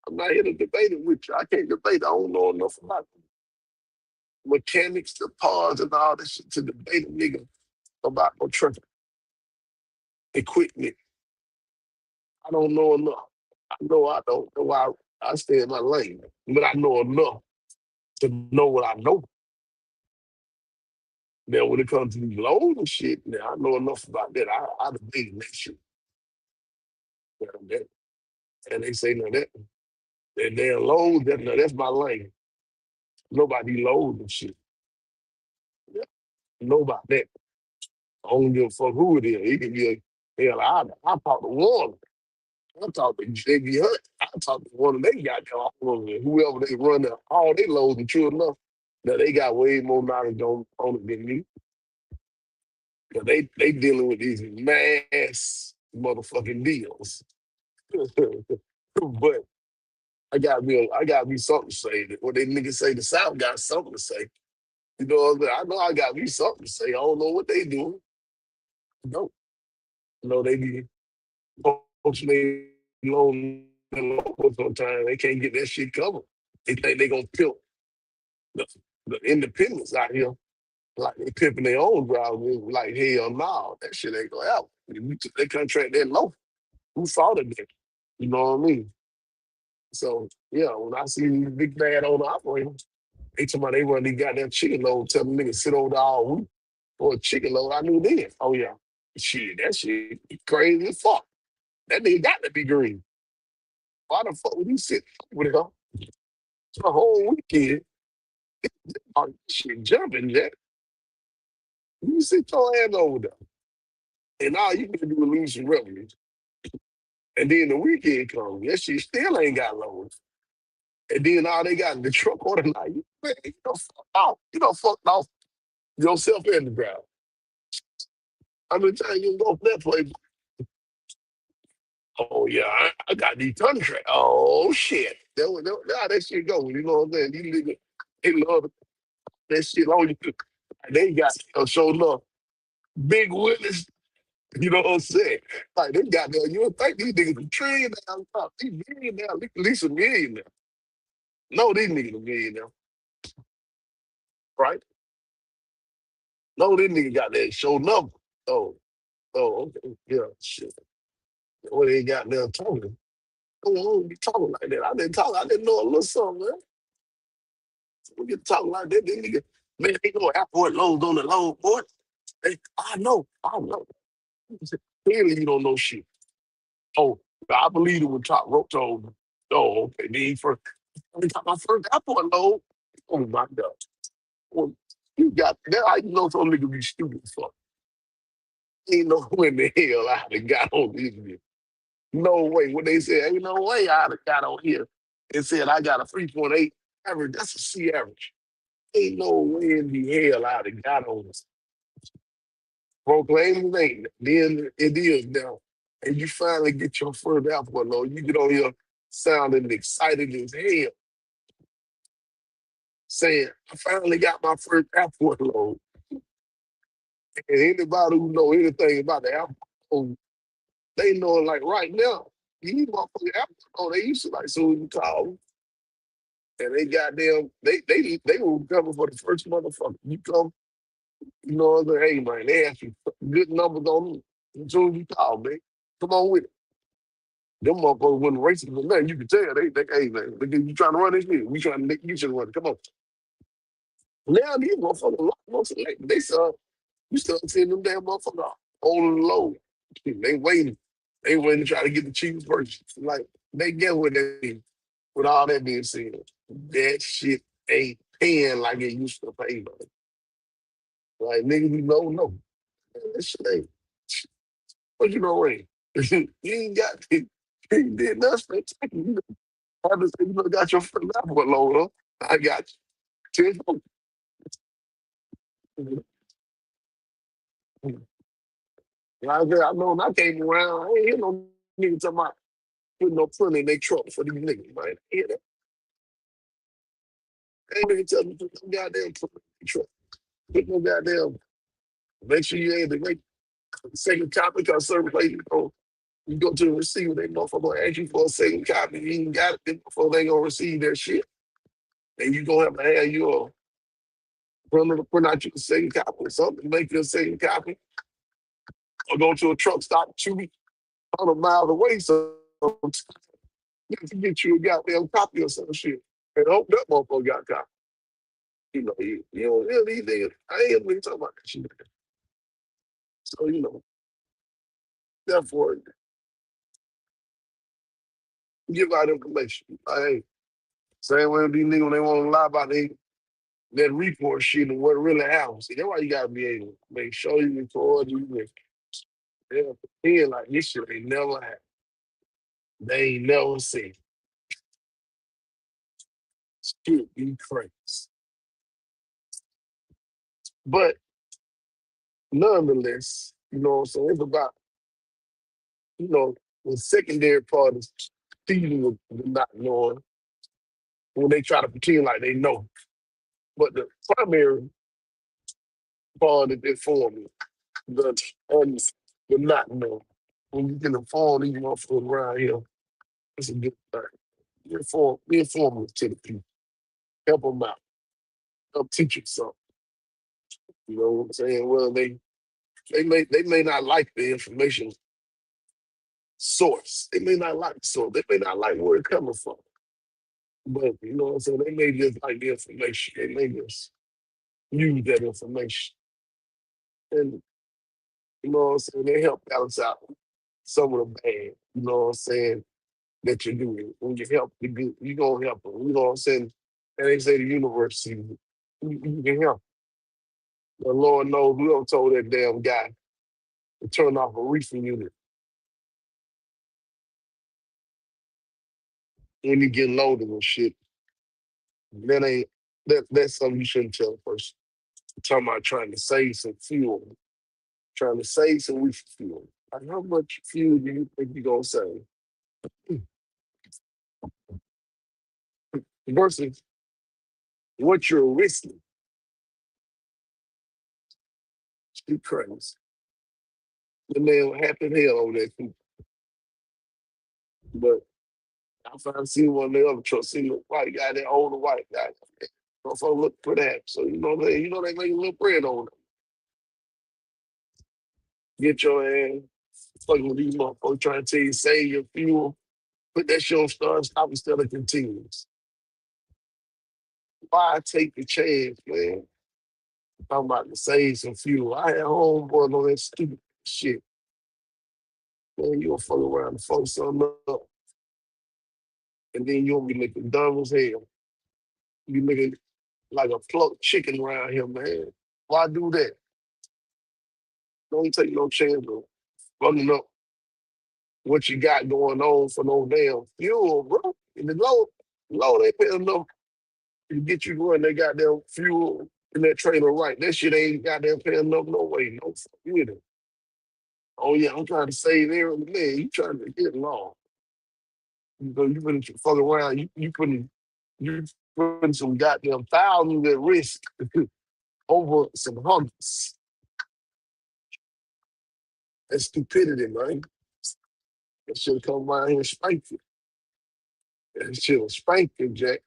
I'm not here to debate it with you. I can't debate. I don't know enough about mechanics, the parts, and all this shit to debate a nigga about no trucking equipment. I don't know enough. I know I don't know why I stay in my lane, but I know enough to know what I know. Now, when it comes to these loans and shit, now I know enough about that. I debate that shit. You know, and they say, no, that damn loans, that's my lane. Nobody loans and shit. Yeah, nobody that. I don't give a fuck who it is. It can be hell, I talk to one. I talk to JB Hunt. I talk to one of they got whoever they run all they loads and true enough. Now they got way more knowledge on it than me. 'Cause they dealing with these mass motherfucking deals. But I got me something to say. What they niggas say, the South got something to say. You know what I'm saying? I know I got me something to say. I don't know what they doing. No. No, they be poaching they loan local sometimes. They can't get that shit covered. They think they gonna kill the, the independents out here. Like they pimping their own ground. Like, hell no, that shit ain't gonna happen. If we took that contract that low, who fought it then? You know what I mean? So yeah, when I see these big bad owner operators, they talking about they run these goddamn chicken load, tell them niggas sit over there all week for a chicken load. I knew then. Oh yeah. Shit, that shit crazy as fuck. That nigga got to be green. Why the fuck would he sit with her the whole weekend? Oh, shit jumping, Jack. You sit your ass over there. And all you can do is lose some revenue. And then the weekend comes. That shit still ain't got loads. And then all they got is the truck on the night. Man, you don't fuck off. You don't fuck off yourself in the ground. How many times you go for that place? Oh yeah, I got these contracts. Oh shit. How that shit go. You know what I'm saying? These niggas, they love that shit on you. They got showing up big witness. You know what I'm saying? Like they got there. You don't think these niggas a trillion dollars. These million now, at least a million now. No, these niggas a million now, right? No, these niggas got that show number. Oh, oh, okay. Yeah, shit. What they got there talking. Oh, I don't be talking like that. I didn't talk. I didn't know a little something, man. We get talking like that. This nigga, man, they go airport loads on the load, boy. I know. I know. Clearly, you don't know shit. Oh, I believe it when Top Rope told me. Oh, okay. Then he first, I got my first airport load. Oh, my God. Well, you got that. I know some nigga be stupid as fuck. Ain't no when the hell I done got on this nigga. No way. When they said, ain't no way I'd have got on here and said I got a 3.8 average. That's a C average. Ain't no way in the hell I'd have got on this. Proclaim his name. Then it is now. And you finally get your first airport load. You get on here sounding excited as hell, saying, I finally got my first airport load. And anybody who know anything about the airport load, they know like right now, these motherfucking airport load, they used to like so you call and they goddamn they will cover for the first motherfucker. You come, you know what I'm saying? Hey man, they ask you good numbers on me. As soon as you call, man. Come on with it. Them motherfuckers wasn't racing for nothing. You can tell they hey man, you trying to run this shit. We trying to make you should run it. Come on. Now these motherfuckers most select. They saw you start seeing them damn motherfuckers holding the low. They waiting. They waiting to try to get the cheapest version. Like they get what they with all that being said. That shit ain't paying like it used to pay, man. Like niggas, you know, no. That shit ain't. What you know, Ray? You ain't got you ain't did nothing spectacular. I just say you know, got your first apple load up. I got you. 10 Like I said, I know when I came around, I ain't hear no niggas talking about putting no print in their truck for these niggas, man. I hear that. Ain't nigga tell me to put no goddamn print in their truck. Put no goddamn. Make sure you ain't the make second copy because certain places you go to the receiver, they motherfucker ask you for a second copy. You ain't got it before they gonna receive their shit. And you gonna have to have your runner to print out you a second copy or something, make you a second copy, or go to a truck stop 200 miles away so to get you a goddamn copy or some shit. And hope that motherfucker got a copy. You know, these niggas, I ain't really talking about that shit. So, therefore, give out information. Hey, same way with these niggas when they want to lie about that report shit and what really happened. See, that's why you gotta be able to make sure you record you pretend like this shit ain't never happened. They ain't never seen shit be crazy. But nonetheless, you know what I'm saying? It's about, the secondary part is stealing with not knowing when they try to pretend like they know. But the primary part is informing, the un, the not knowing. When you can inform these motherfuckers around here, it's a good thing. Be informative to the people. Help them out. Help teach them something. You know what I'm saying? Well, they may not like the information source. They may not like the source. They may not like where it's coming from. But you know what I'm saying? They may just like the information. They may just use that information. And you know what I'm saying? They help balance out some of the bad, you know what I'm saying, that you're doing. When you help the good, you gonna help them. You know what I'm saying? And they say the universe, you can help. The Lord knows we don't told that damn guy to turn off a reefer unit when he get loaded and shit. That ain't that's something you shouldn't tell a person. Talking about trying to save some fuel, trying to save some reefer fuel. Like how much fuel do you think you gonna save? Versus what you're risking. You crazy. The man happy hell over that too. But I finally seen one of the other trucks, seen the white guy, that older white guy. Motherfucker look for that. So you know they make a little bread on it. Get your ass fucking with these motherfuckers trying to tell you save your fuel. Put that shit on start, stop instead of continuous. Why take the chance, man? I'm about to save some fuel. I had homeboy on that stupid shit. Man, you'll fuck around and fuck something up. And then you'll be looking dumb as hell. You looking like a plucked chicken around here, man. Why do that? Don't take no chance of running up what you got going on for no damn fuel, bro. And the low, they pay enough to get you going. They got their fuel in that trailer right. That shit ain't goddamn paying enough no way. No fuck with it. Oh yeah, I'm trying to save every man. You trying to get along. You putting fuck around. You putting some goddamn thousands at risk over some hundreds. That's stupidity, man. That should come around here and spank you. That shit will spank you, Jack.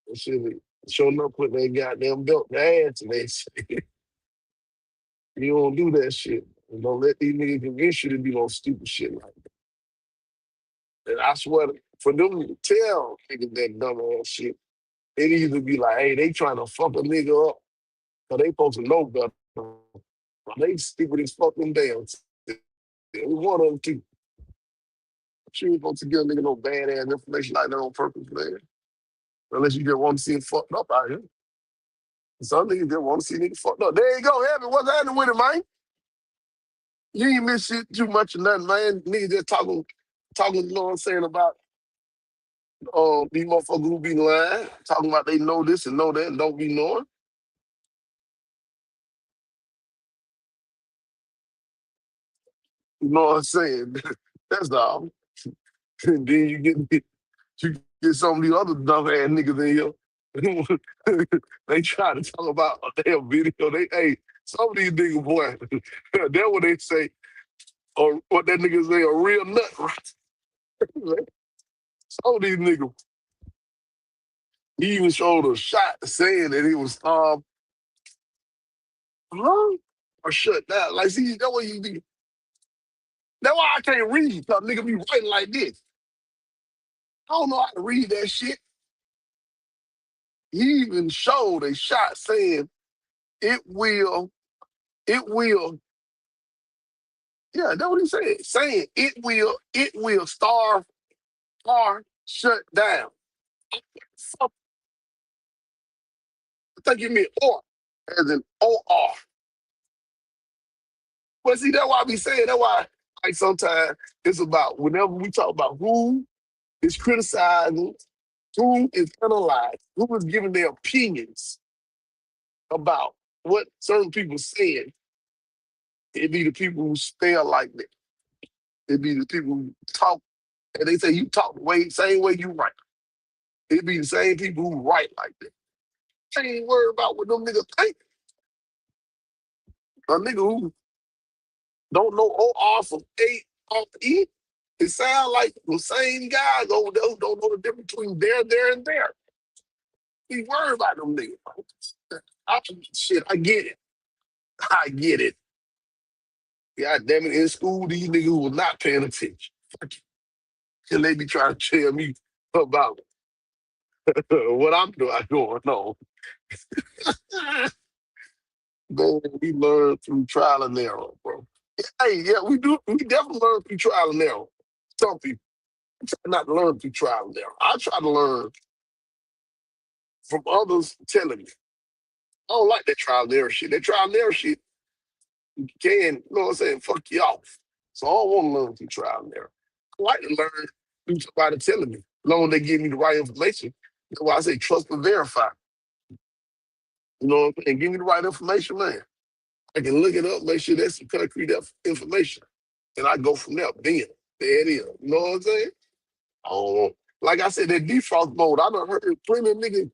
That shit will show up put that goddamn belt in their ass and they say, you don't do that shit. And don't let these niggas convince you to do no stupid shit like that. And I swear, for them to tell niggas that dumb ass shit, it either be like, hey, they trying to fuck a nigga up, or they supposed to know better. Or they stupid as fucking damn. One of them two. She ain't supposed to give a nigga no bad ass information like that on purpose, man. Unless you just want to see him fucked up out here. Some niggas just want to see niggas fucked up. There you go, Heavy. What's happening with it, man? You ain't miss shit too much or nothing, man. Niggas just talking, you know what I'm saying, about these motherfuckers who be lying, talking about they know this and know that and don't be knowing. You know what I'm saying? That's all. And then you get some of these other dumb ass niggas in here. They try to talk about a damn video. Hey, some of these niggas, boy, that's what they say, or what that nigga say, a real nut, right? Some of these niggas, he even showed a shot saying that he was huh? Or shut down. Like, see, that way you be. That's why I can't read, cause nigga be writing like this. I don't know how to read that shit. He even showed a shot saying it will, it will. Yeah, that's what he said. Saying it will starve or shut down. Fuck, I think you mean or, as in OR. But see, that's why I be saying, that's why, like, sometimes it's about whenever we talk about who is criticizing, who is analyzed, who is giving their opinions about what certain people said, it be the people who spell like that. It be the people who talk, and they say you talk the way, same way you write. It be the same people who write like that. I ain't worried about what them niggas think. A nigga who don't know OR from A off E, it sound like the same guys over there who don't know the difference between there, and there. He worried about them niggas. I, shit, I get it. I get it. God damn it, in school, these niggas who was not paying attention. Fuck it. And they be trying to tell me about what I'm doing going on. Man, we learn through trial and error, bro. Hey, yeah, we do. We definitely learn through trial and error. Some people try not to learn through trial and error. I try to learn from others telling me. I don't like that trial and error shit. That trial and error shit can, you know what I'm saying, fuck you off. So I don't want to learn through trial and error. I like to learn through somebody telling me. As long as they give me the right information. That's why I say trust but verify. You know what I'm saying? Give me the right information, man. I can look it up, make sure that's some concrete information. And I go from there. Then, there it is. You know what I'm saying? I don't know. Like I said, that defrost mode, I done heard plenty of niggas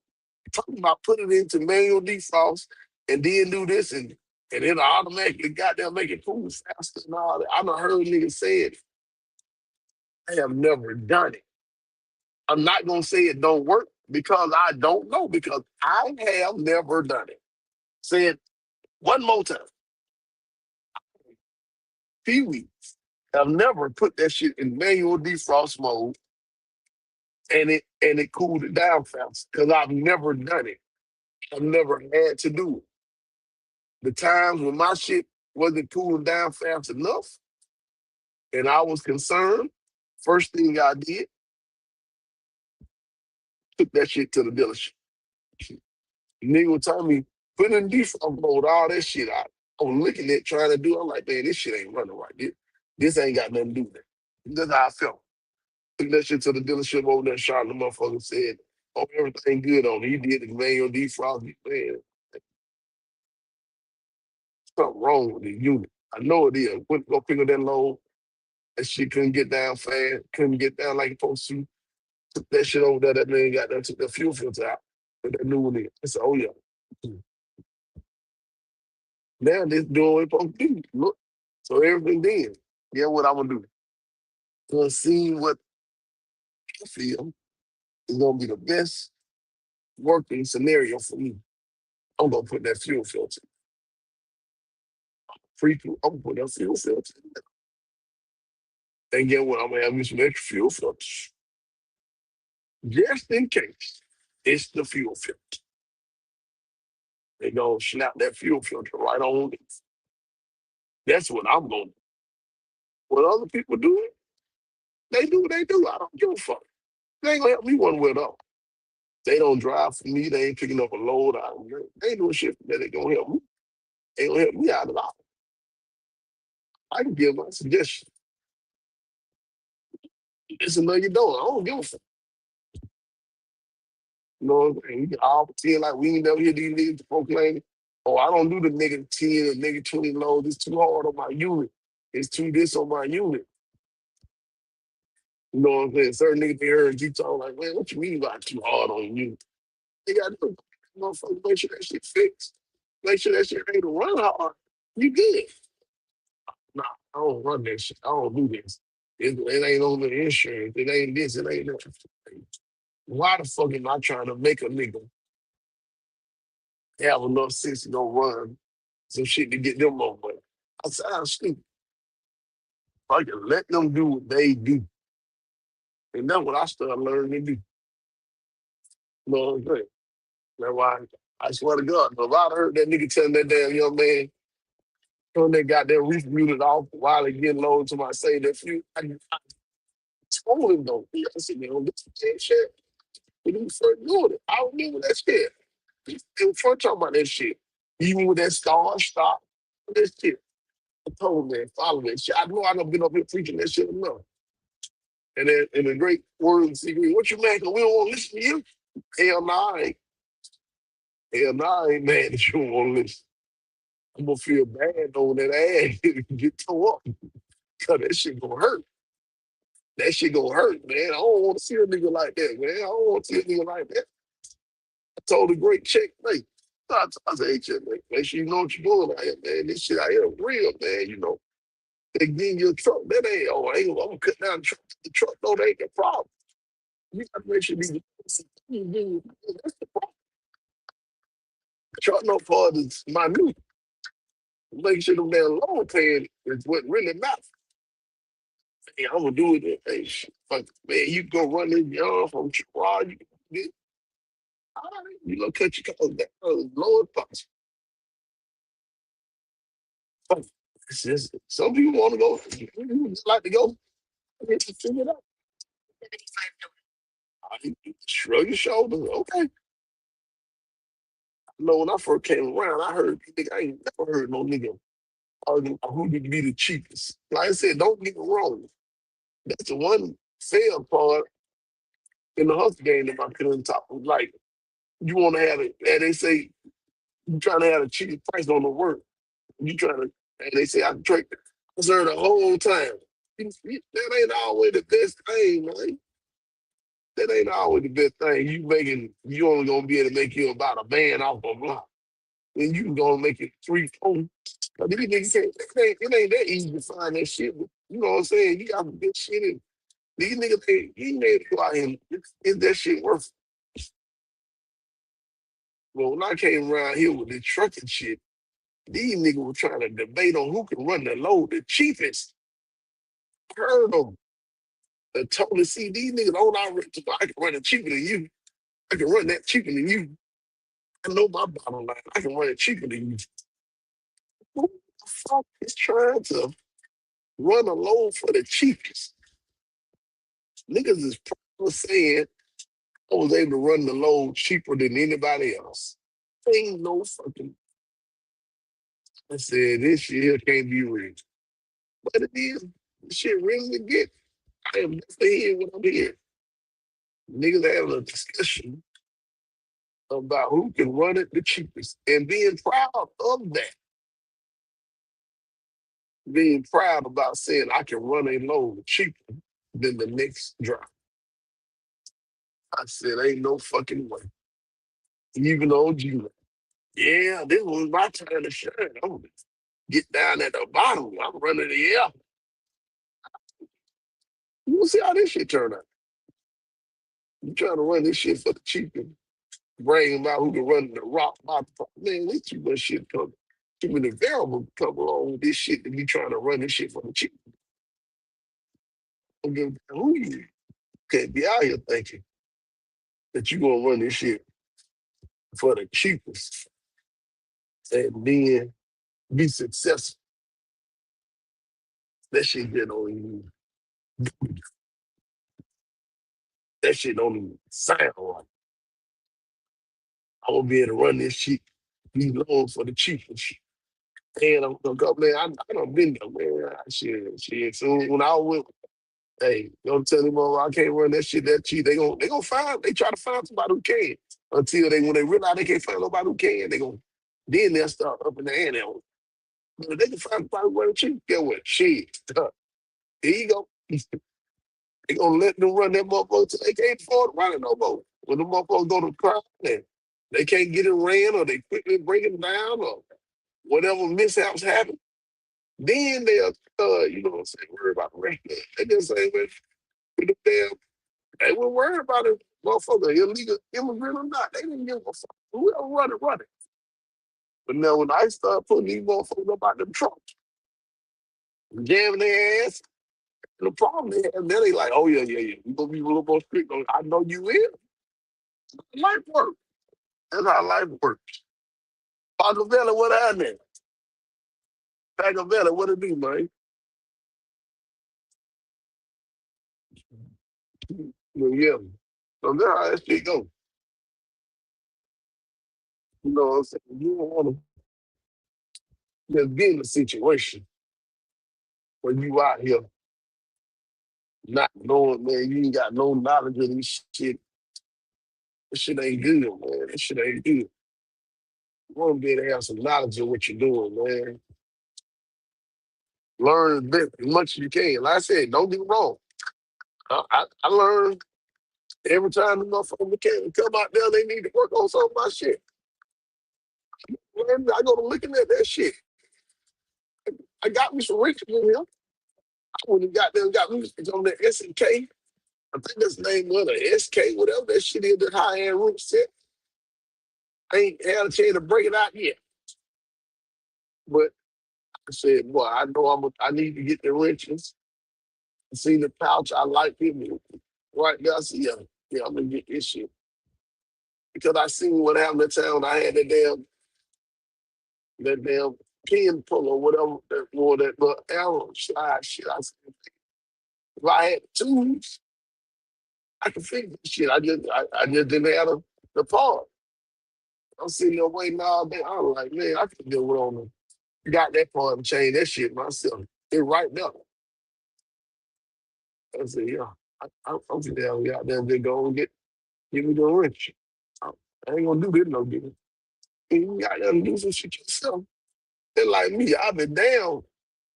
talking about putting it into manual defrost and then do this and then automatically got there make it cool faster and all that. I done heard niggas say it. I have never done it. I'm not gonna say it don't work because I don't know because I have never done it. Say it one more time. Pee-wee. I've never put that shit in manual defrost mode and it cooled it down fast because I've never done it. I've never had to do it. The times when my shit wasn't cooling down fast enough and I was concerned, first thing I did, took that shit to the dealership. Nigga would tell me, put in defrost mode, all that shit out. I was looking at trying to do it. I'm like, man, this shit ain't running right. This ain't got nothing to do with it. That's how I felt. Took that shit to the dealership over there, shot the motherfucker said, oh, everything good on it. He did the manual defrost. Man, something wrong with the unit. I know it is. Went to go pick up that load. That shit couldn't get down fast, couldn't get down like it's supposed to. Took that shit over there. That man got there, took the fuel filter out. Put that new one in. I said, oh yeah. Now this doing what it's supposed to do. Look. So everything then. Yeah, what I'm gonna do. Gonna see what I feel is gonna be the best working scenario for me. I'm gonna put that fuel filter. I'm gonna put that fuel filter. And get what? I'm gonna have me some extra fuel filters. Just in case it's the fuel filter. They gonna snap that fuel filter right on it. That's what I'm gonna do. What other people do, they do what they do. I don't give a fuck. They ain't gonna help me one way or the other. They don't drive for me. They ain't picking up a load. They ain't doing shit that they gonna help me. They gonna help me out at all. I can give my suggestion. Listen, no, you don't. I don't give a fuck. You know what I'm saying? We can all pretend like we ain't never hear these niggas proclaim. Oh, I don't do the nigga 10 or nigga 20 loads. It's too hard on my unit. It's too this on my unit. You know what I'm saying? Certain niggas be hearing you talking like, man, what you mean by too hard on you? They got to motherfucker, make sure that shit fixed. Make sure that shit ain't run hard. You good. Nah, I don't run that shit. I don't do this. It ain't on the insurance. It ain't this. It ain't that. Why the fuck am I trying to make a nigga have enough sense to go run some shit to get them more money? I sound stupid. I can let them do what they do. And that's what I started learning to do. You know what I'm saying? That's why I swear to God, if I heard that nigga telling that damn young man, turn that goddamn reef unit off while he getting low to my say that few, I told him though. I said, man, this damn shit. When he first doing it, I remember that shit. He was first talking about that shit. Even with that stop, that shit. I told him, man, follow that shit. I know I done been up here preaching that shit enough. And then in the great word of secret, what you mad? 'Cause we don't want to listen to you? Hell no, I ain't. Hell no, I ain't mad that you don't want to listen. I'm gonna feel bad on that ass get tore up. Cause that shit gonna hurt. That shit gonna hurt, man. I don't want to see a nigga like that, man. I don't want to see a nigga like that. I told the great check, mate. I said, hey, check, mate, make sure you know what you're doing out here, man. This shit out here real, man. You know, they getting your truck. That ain't, oh, I ain't, I'm gonna cut down the truck. The truck, no, that ain't the problem. You got to make sure these, that's the problem. Charting up part is minute. Make sure them damn loan paying is what really matters. Hey, I'm gonna do it. Hey, shit, fuck, man, you go run this yard from Chihuahua. All right, you gonna cut your calls down, lower possible. Fuck, it's just, some people want to go. Some people just like to go. Get to figure it out. Shrug your shoulders. Okay. I know when I first came around, I heard nigga, I ain't never heard no nigga arguing about who could be the cheapest. Like I said, don't get me wrong. That's the one fair part in the hustle game that I couldn't talk. Like you want to have it, and they say you trying to have a cheap price on the work. You trying to, and they say I can trade. I heard the whole time. That ain't always the best thing, man. That ain't always the best thing. You only gonna be able to make you about a band off a block. Then you gonna make it 3, 4. But these niggas can't, it ain't that easy to find that shit. But you know what I'm saying? You got some good shit in. These niggas ain't, you ain't able to go out here and is that shit worth it? Well, when I came around here with the trucking shit, these niggas were trying to debate on who can run the load the cheapest. Heard them. I totally see these niggas on our rate. I can run it cheaper than you. I can run that cheaper than you. I know my bottom line. I can run it cheaper than you. Who the fuck is trying to run a load for the cheapest? Niggas is probably saying I was able to run the load cheaper than anybody else. Ain't no fucking. I said this shit here can't be real. But it is. This shit really get. I am definitely hearing what I'm hearing. Niggas having a discussion about who can run it the cheapest and being proud of that. Being proud about saying I can run a load cheaper than the next drop. I said, ain't no fucking way. Even old you. Yeah, this was my time to shine. I'm gonna get down at the bottom. I'm running the air. We'll see how this shit turn out. You trying to run this shit for the cheapest, bragging about who can run the rock bottom. Man, there's too much shit coming. Too many variables come along with this shit to be trying to run this shit for the cheap. Don't give a damn who you can't be out here thinking that you gonna run this shit for the cheapest and then be successful. That shit just don't even that shit don't even sound right. I'm gonna be able to run this shit, these loans for the cheapest shit. And I'm gonna go, man, I done been there, man. Shit. So when I went, hey, don't tell them, oh, I can't run that shit that cheap. They gonna find, they try to find somebody who can. Until when they realize they can't find nobody who can, then they'll start up in the air now. But if they can find somebody who run cheap, get what? Shit. Here you go. They gonna let them run that motherfucker till they can't afford to run it no more. When the motherfuckers go to crowd and they can't get it ran or they quickly bring it down or whatever mishaps happen, then they'll you know what I'm saying, worry about the rest of it. They just say with the damn they were worried about it, motherfucker, illegal immigrant or not. They didn't give a fuck. Whoever run it. But now when I start putting these motherfuckers up out them trucks, jamming their ass, and the problem is now they like, oh yeah. We gonna be a little more strict on I know you will. Life works. That's how life works. Machiavelli, what happened? Machiavelli, what it do, man? Well, yeah. So that's how that shit go. You know what I'm saying? You don't want to just get in a situation where you out here not knowing, man, you ain't got no knowledge of this shit. This shit ain't good, man. This shit ain't good. You want to be able to have some knowledge of what you're doing, man. Learn as much as you can. Like I said, don't get me wrong. I learned every time the motherfucker mechanic come out there, they need to work on some of my shit. Man, I go to looking at that shit. I got me some riches in here. I went and got them, got me on the SNK. I think that's the name of the SK, whatever that shit is, the high end root set. I ain't had a chance to break it out yet. But I said, boy, I know I need to get the wrenches. I seen the pouch. I like it. Right there, I see, yeah, I'm gonna get this shit because I seen what happened in town. I had that damn pin pull or whatever that wore that little arrow slide shit. I said, if I had tools, I could fix this shit. I just didn't have the part. I'm sitting there waiting all day. I was like, man, I could do it on them. Got that part and changed that shit myself. It right there. I said, yeah, I'm just down out there and just go and get me the wrench. I ain't gonna do this no good. You got to do some shit yourself. They like me, I've been down.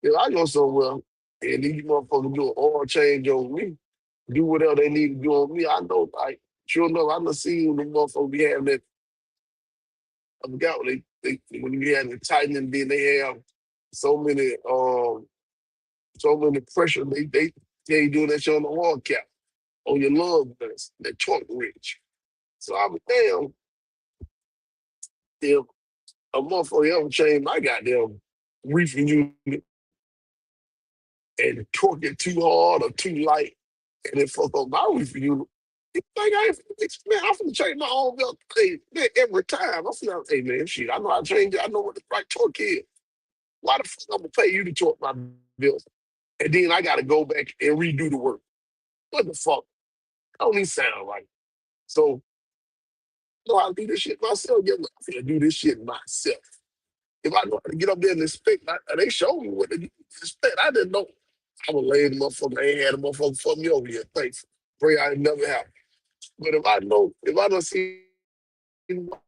If I go somewhere and these motherfuckers do an oil change on me, do whatever they need to do on me, I know, like, sure enough, I done seen the motherfuckers be having that. I forgot what when you had the tightening, then they have so many, so many pressure. They doing that shit on the oil cap on your lug nuts, that torque wrench. So I was damn if a motherfucker ever changed my goddamn reefer unit and torque it too hard or too light and it fuck up my reefer unit. You think I ain't finna man, I'm finna change my own belt hey, man, every time. I'm finna, hey man, shit, I know how to change it. I know what the right torque is. Why the fuck I'm gonna pay you to torque my belt? And then I gotta go back and redo the work. What the fuck? Don't even sound right. So I know how to do this shit myself. Yeah, I'm finna do this shit myself. If I know how to get up there and inspect, they show me what to do. Inspect. I didn't know. I was laying the motherfucker. I ain't had a motherfucker fuck me over here. Thanks. Pray I never happen. But if I don't see, yeah, what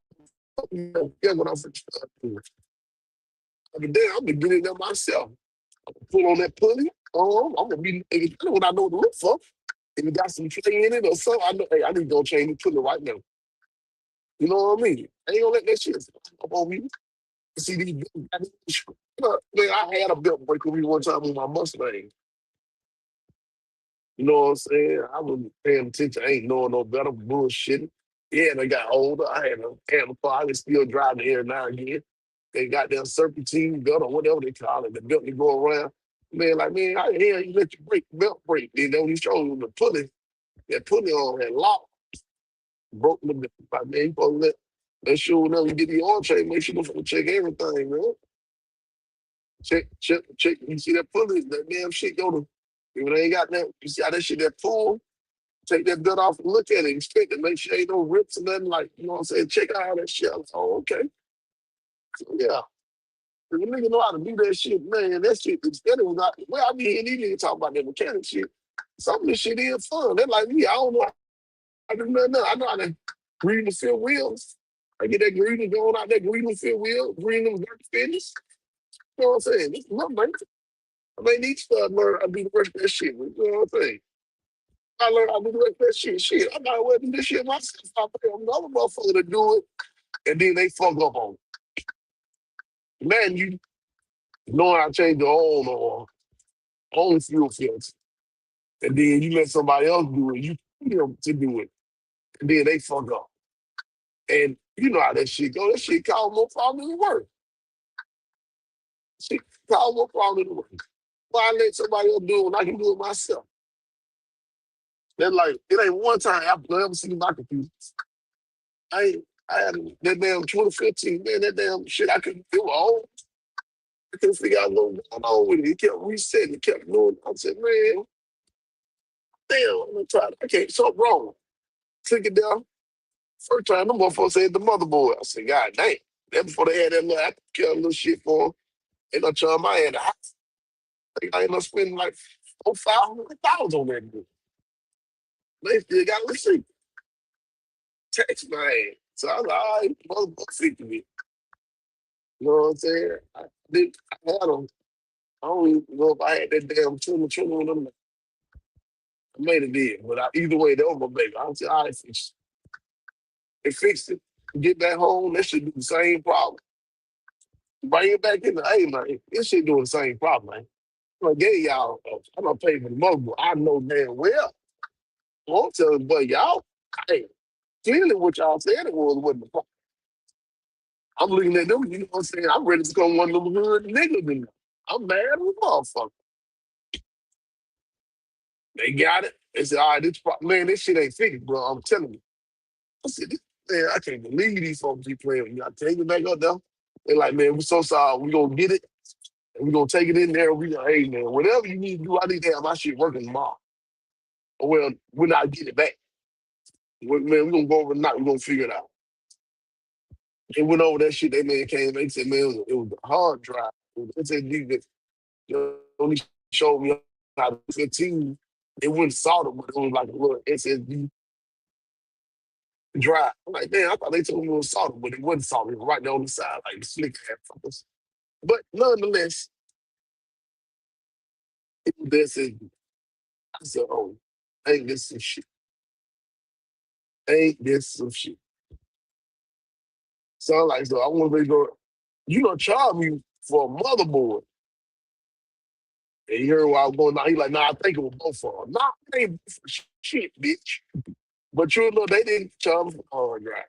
I'm finna start doing. I mean, damn, I'm gonna get in there myself. I'm gonna pull on that pulley. I'm gonna be, I know what I know to look for. If you got some clay in it or something, I know, hey, I need to go change the pulley right now. You know what I mean? I ain't gonna let that shit up on me. See these man, I had a belt break with me one time with my Mustang. You know what I'm saying? I wasn't paying attention. I ain't knowing no better bullshit. Yeah, and I got older. I had a car. I can still drive the air now and again. They got their serpentine belt or whatever they call it, the belt they go around. Man, like, man, how the hell you let your belt break? Then they only show you the pulley. That pulley on that lock broke the belt. Like, man, you supposed to let sure whenever you get the oil change, make sure you don't check everything, man. Check. You see that pulley, that damn shit go to, if it ain't got that, you see how that shit that pull, take that gut off and look at it, inspect it, make sure ain't no rips or nothing like, you know what I'm saying? Check out how that shit. I was, oh, okay. So, yeah. If a nigga know how to do that shit, man, that shit, instead of not, well, I mean, these niggas talk about that mechanic shit. Some of this shit is fun. They're like me, I don't know how to do nothing else. I know how to green the field wheels. I get that green going out there, green the field wheel, green them dirt finish. You know what I'm saying? This is nothing. I may need to learn how to do the rest of that shit. You know what I'm saying? I learned how to do the rest of that shit. Shit, I might well do this shit myself. I pay another motherfucker to do it, and then they fuck up on it. Man, you know how to change your own fuel filter, and then you let somebody else do it. You pay them to do it, and then they fuck up. And you know how that shit go. That shit cause more problem than work. Shit cause more problem than work. Why I let somebody else do it when I can do it myself? Then like it ain't one time I've ever seen my computer. I had that damn 2015, man, that damn shit I couldn't do all. I couldn't figure out what's going on with it. It kept resetting, it kept doing. I said, man, damn, I'm gonna try it. I can't, something wrong. Click it down. First time, the motherfucker said the motherboard. I said, God damn. That before they had that little aftercare little shit for them. They done charge my head. I ended up spending like 4,000, 500,000 on that dude. They still got a receipt. Text my ass. So I was like, all right, motherfucker, 50 me. You know what I'm saying? I had them. I don't even know if I had that damn tuna on them. I made it in, but either way, they was my baby. I said, all right, fix it. They fixed it. Get back home, that should do the same problem. Bring it back in the hey man, this shit doing the same problem, man. I'm gonna get y'all. I'm gonna pay for the mobile. I know damn well. I'm telling you, but y'all, hey, clearly what y'all said it was wasn't the problem. I'm looking at them, you know what I'm saying? I'm ready to become one of them hood niggas. And I'm mad as a motherfucker. They got it. They said, all right, man, this shit ain't fixed, bro. I'm telling you. I said, man, I can't believe these folks keep playing with me. I take it back up there. They like, man, we so sorry. We gonna get it. And we gonna take it in there. We gonna, hey man, whatever you need to do, I need to have my shit working tomorrow. Well, we're not getting it back. Man, we gonna go over tonight. We gonna figure it out. They went over that shit. That man came. They said, man, it was a hard drive. They said, nigga, only showed me how to 15. It wasn't solder, but it was like a little SSD drive. I'm like, man, I thought they told me it was solder, but it wasn't solder. It was right there on the side, like the slick half fuckers. But nonetheless, it was there said, I said, oh, ain't this some shit? Ain't this some shit? So I'm like, so I want to go, you don't charge me for a motherboard. And he heard what I was going on. He like, nah, I think it was both for them. Nah, it ain't both for shit, bitch. But you know, they didn't charge me for the hard drive.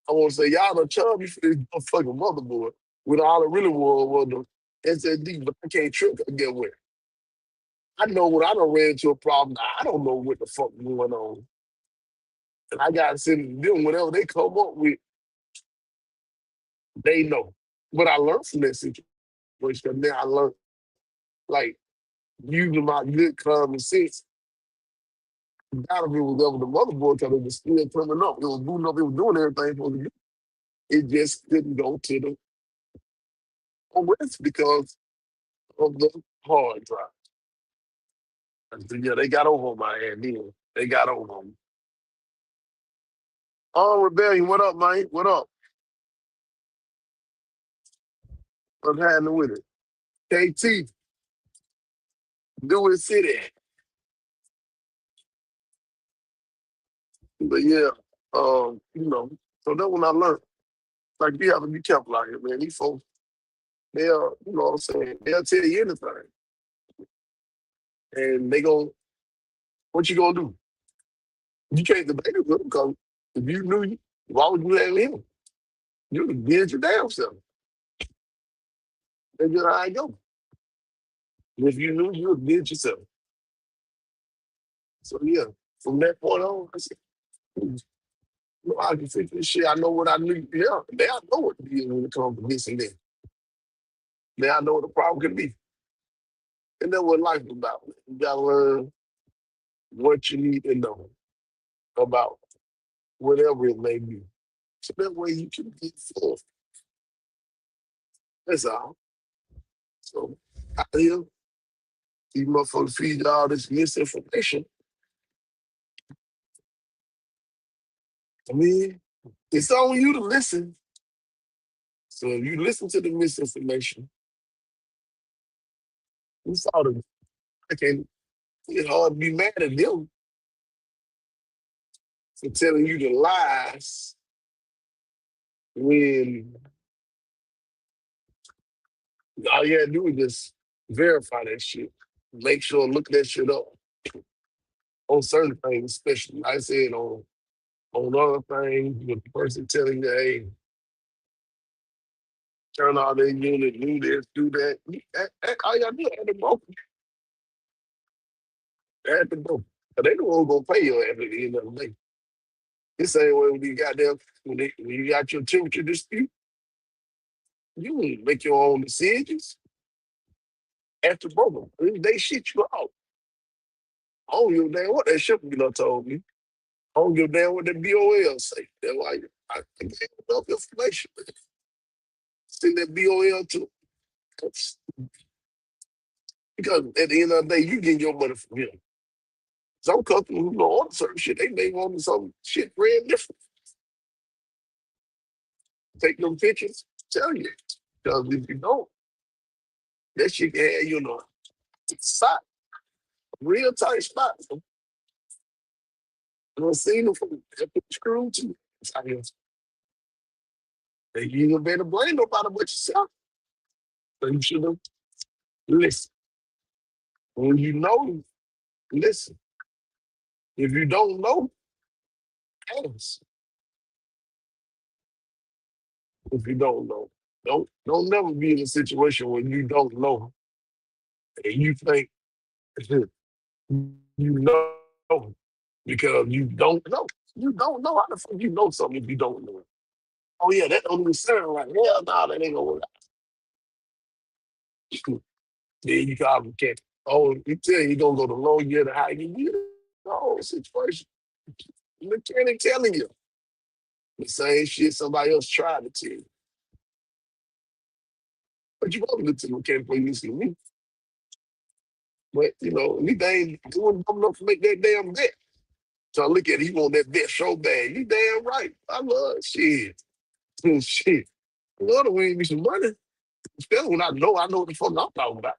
I want to say, y'all done charge me for this fucking motherboard. When all it really was the SSD, but I can't trick or get with. I know when I done ran into a problem, I don't know what the fuck going on. And I got to send them whatever they come up with, they know. But I learned from that situation. Because now I learned, like, using my good common sense. Gotta be was over the motherboard because it was still coming up. It was booting up, it was doing everything it was supposed to do. It just couldn't go to the OS because of the hard drive. And so, yeah, they got over on my ass then. They got over on me. Oh, Rebellion, what up, man? What up? What's happening with it? KT, do it city. But yeah, so that's when I learned. Like, you have to be careful out here, man. These folks, they'll, you know what I'm saying, they'll tell you anything. And they go, what you gonna do? You can't debate it with them because if you knew you, why would you have him? You would get your damn self. That's just how I go. If you knew, you would get yourself. So yeah, from that point on, I said, "Hmm, no, I can fix this shit. I know what I need. Yeah, now I know what to do when it comes to this and that. Now I know what the problem can be. And that's what life is about. You gotta learn what you need to know about whatever it may be. So that way you can get full. That's all. So out here, these motherfuckers feed you all this misinformation. I mean, it's on you to listen. So if you listen to the misinformation, you saw the I can't it's hard to be mad at them for telling you the lies when all you had to do is just verify that shit. Make sure look that shit up on certain things, especially like I said on other things with the person telling you, hey, turn on their unit, do this, do that. All you gotta do is add the broker. Add the broker. They the one gonna pay you at the end of the day. This ain't when you got them when you got your temperature dispute, you can make your own decisions after broker. They shit you out. I don't give a damn what that shipper done told me. I don't give a damn what the BOL say. That's why I gave enough information. Send that BOL to because at the end of the day, you get your money from him. Some customers who don't order certain shit, they may want some shit brand different. Take them pictures, tell you. Because if you don't, that shit can have you in a spot, real tight spot. I've seen them from screw too. You ain't better blame nobody but yourself. So you should have listened. When you know, listen. If you don't know, ask. if you don't know. Don't never be in a situation where you don't know and you think you know because you don't know. You don't know how the fuck you know something if you don't know it. Oh yeah, that don't even sound right. Hell no, that ain't gonna work. Then you call them cat. Oh, you tell you gonna go to low year to high year. You the whole situation. The mechanic telling you the same shit somebody else tried to tell you. But you want to look to the mechanic before you listen to me. But you know, at least they ain't doing dumb enough to make that damn bet. So I look at it, he want that bet so bad. You damn right. I love shit. Shit. I love to win me some money. Especially when I know what the fuck I'm talking about.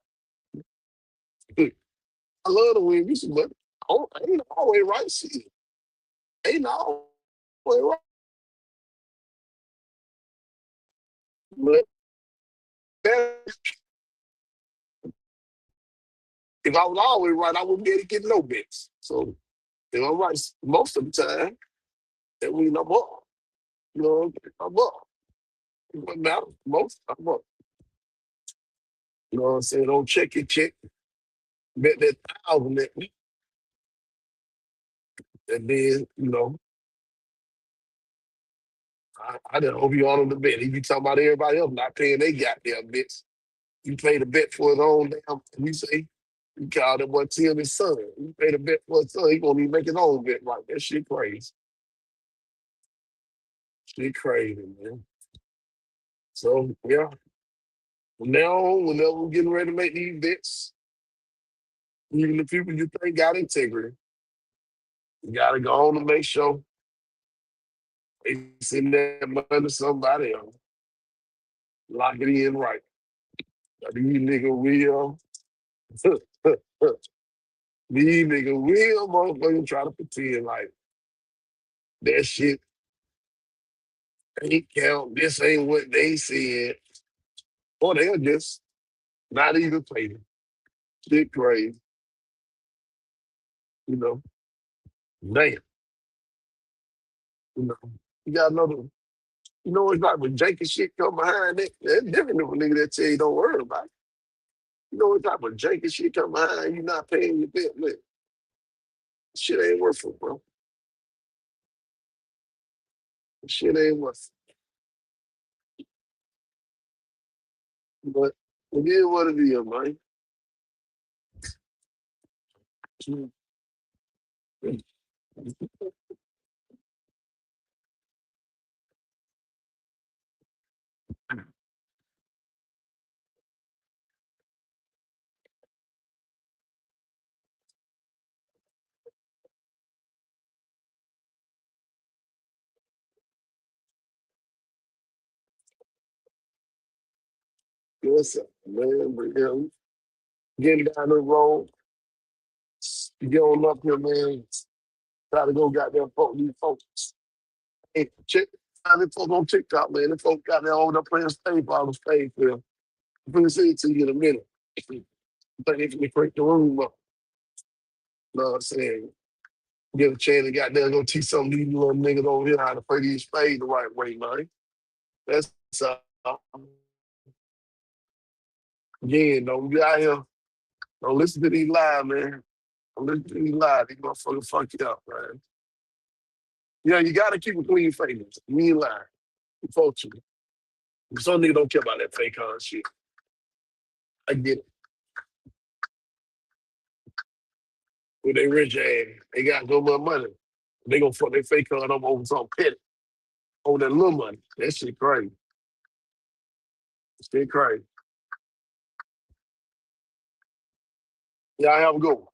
I love to win me some money. Oh, ain't always right, shit. Ain't always right. But that, if I was always right, I wouldn't be able to get no bets. So if I'm right most of the time, that means I'm up. You know, I'm up. It doesn't matter. Most I'm up. You know what I'm saying? Don't check your check. Bet that 1,000 at me. And then, you know, I just hope you on the bet. He be talking about everybody else not paying they goddamn bets. You pay the bet for his own damn, you say, you call that boy Tim his son. You pay the bet for his son, he gonna be making his own bet right. That shit crazy. Shit crazy, man. So, yeah, from now on, whenever we're getting ready to make these bets, even the people you think got integrity, you gotta go on and make sure they send that money to somebody else. Lock it in right. These nigga will. These nigga will motherfucking try to pretend like that shit ain't count. This ain't what they said. Or they'll just not even pay them. Shit crazy, you know. Damn, you know. You got another, you know, it's like when Jake and shit come behind it, that's different than a nigga that tell you don't worry about it. You know, it's like when Jake and shit come behind you not paying your bill, man. Shit ain't worth it, bro. Shit ain't worth it. But it is what it is, man. Yes, sir, man. But yeah, getting down the road, get on up here, man. Try to go goddamn folk these folks. Hey, check out the folks on TikTok, man. The folks got their own up playing stage ball stage film. I'm gonna say it to you in a minute. I think if we break the room up, you know what I'm saying? Get a chance to goddamn go teach some of these little niggas over here how to play these spades the right way, man. That's again, don't be out here. Don't listen to these lies, man. Don't listen to these lies. These motherfuckers fuck you up, man. Yeah, you gotta keep a clean face. You ain't lying. Unfortunately. Some niggas don't care about that fake con shit. I get it. With they rich ass, they got no more money. They gonna fuck their fake con up over some petty, over that little money. That shit crazy. Shit crazy. Y'all have a good one.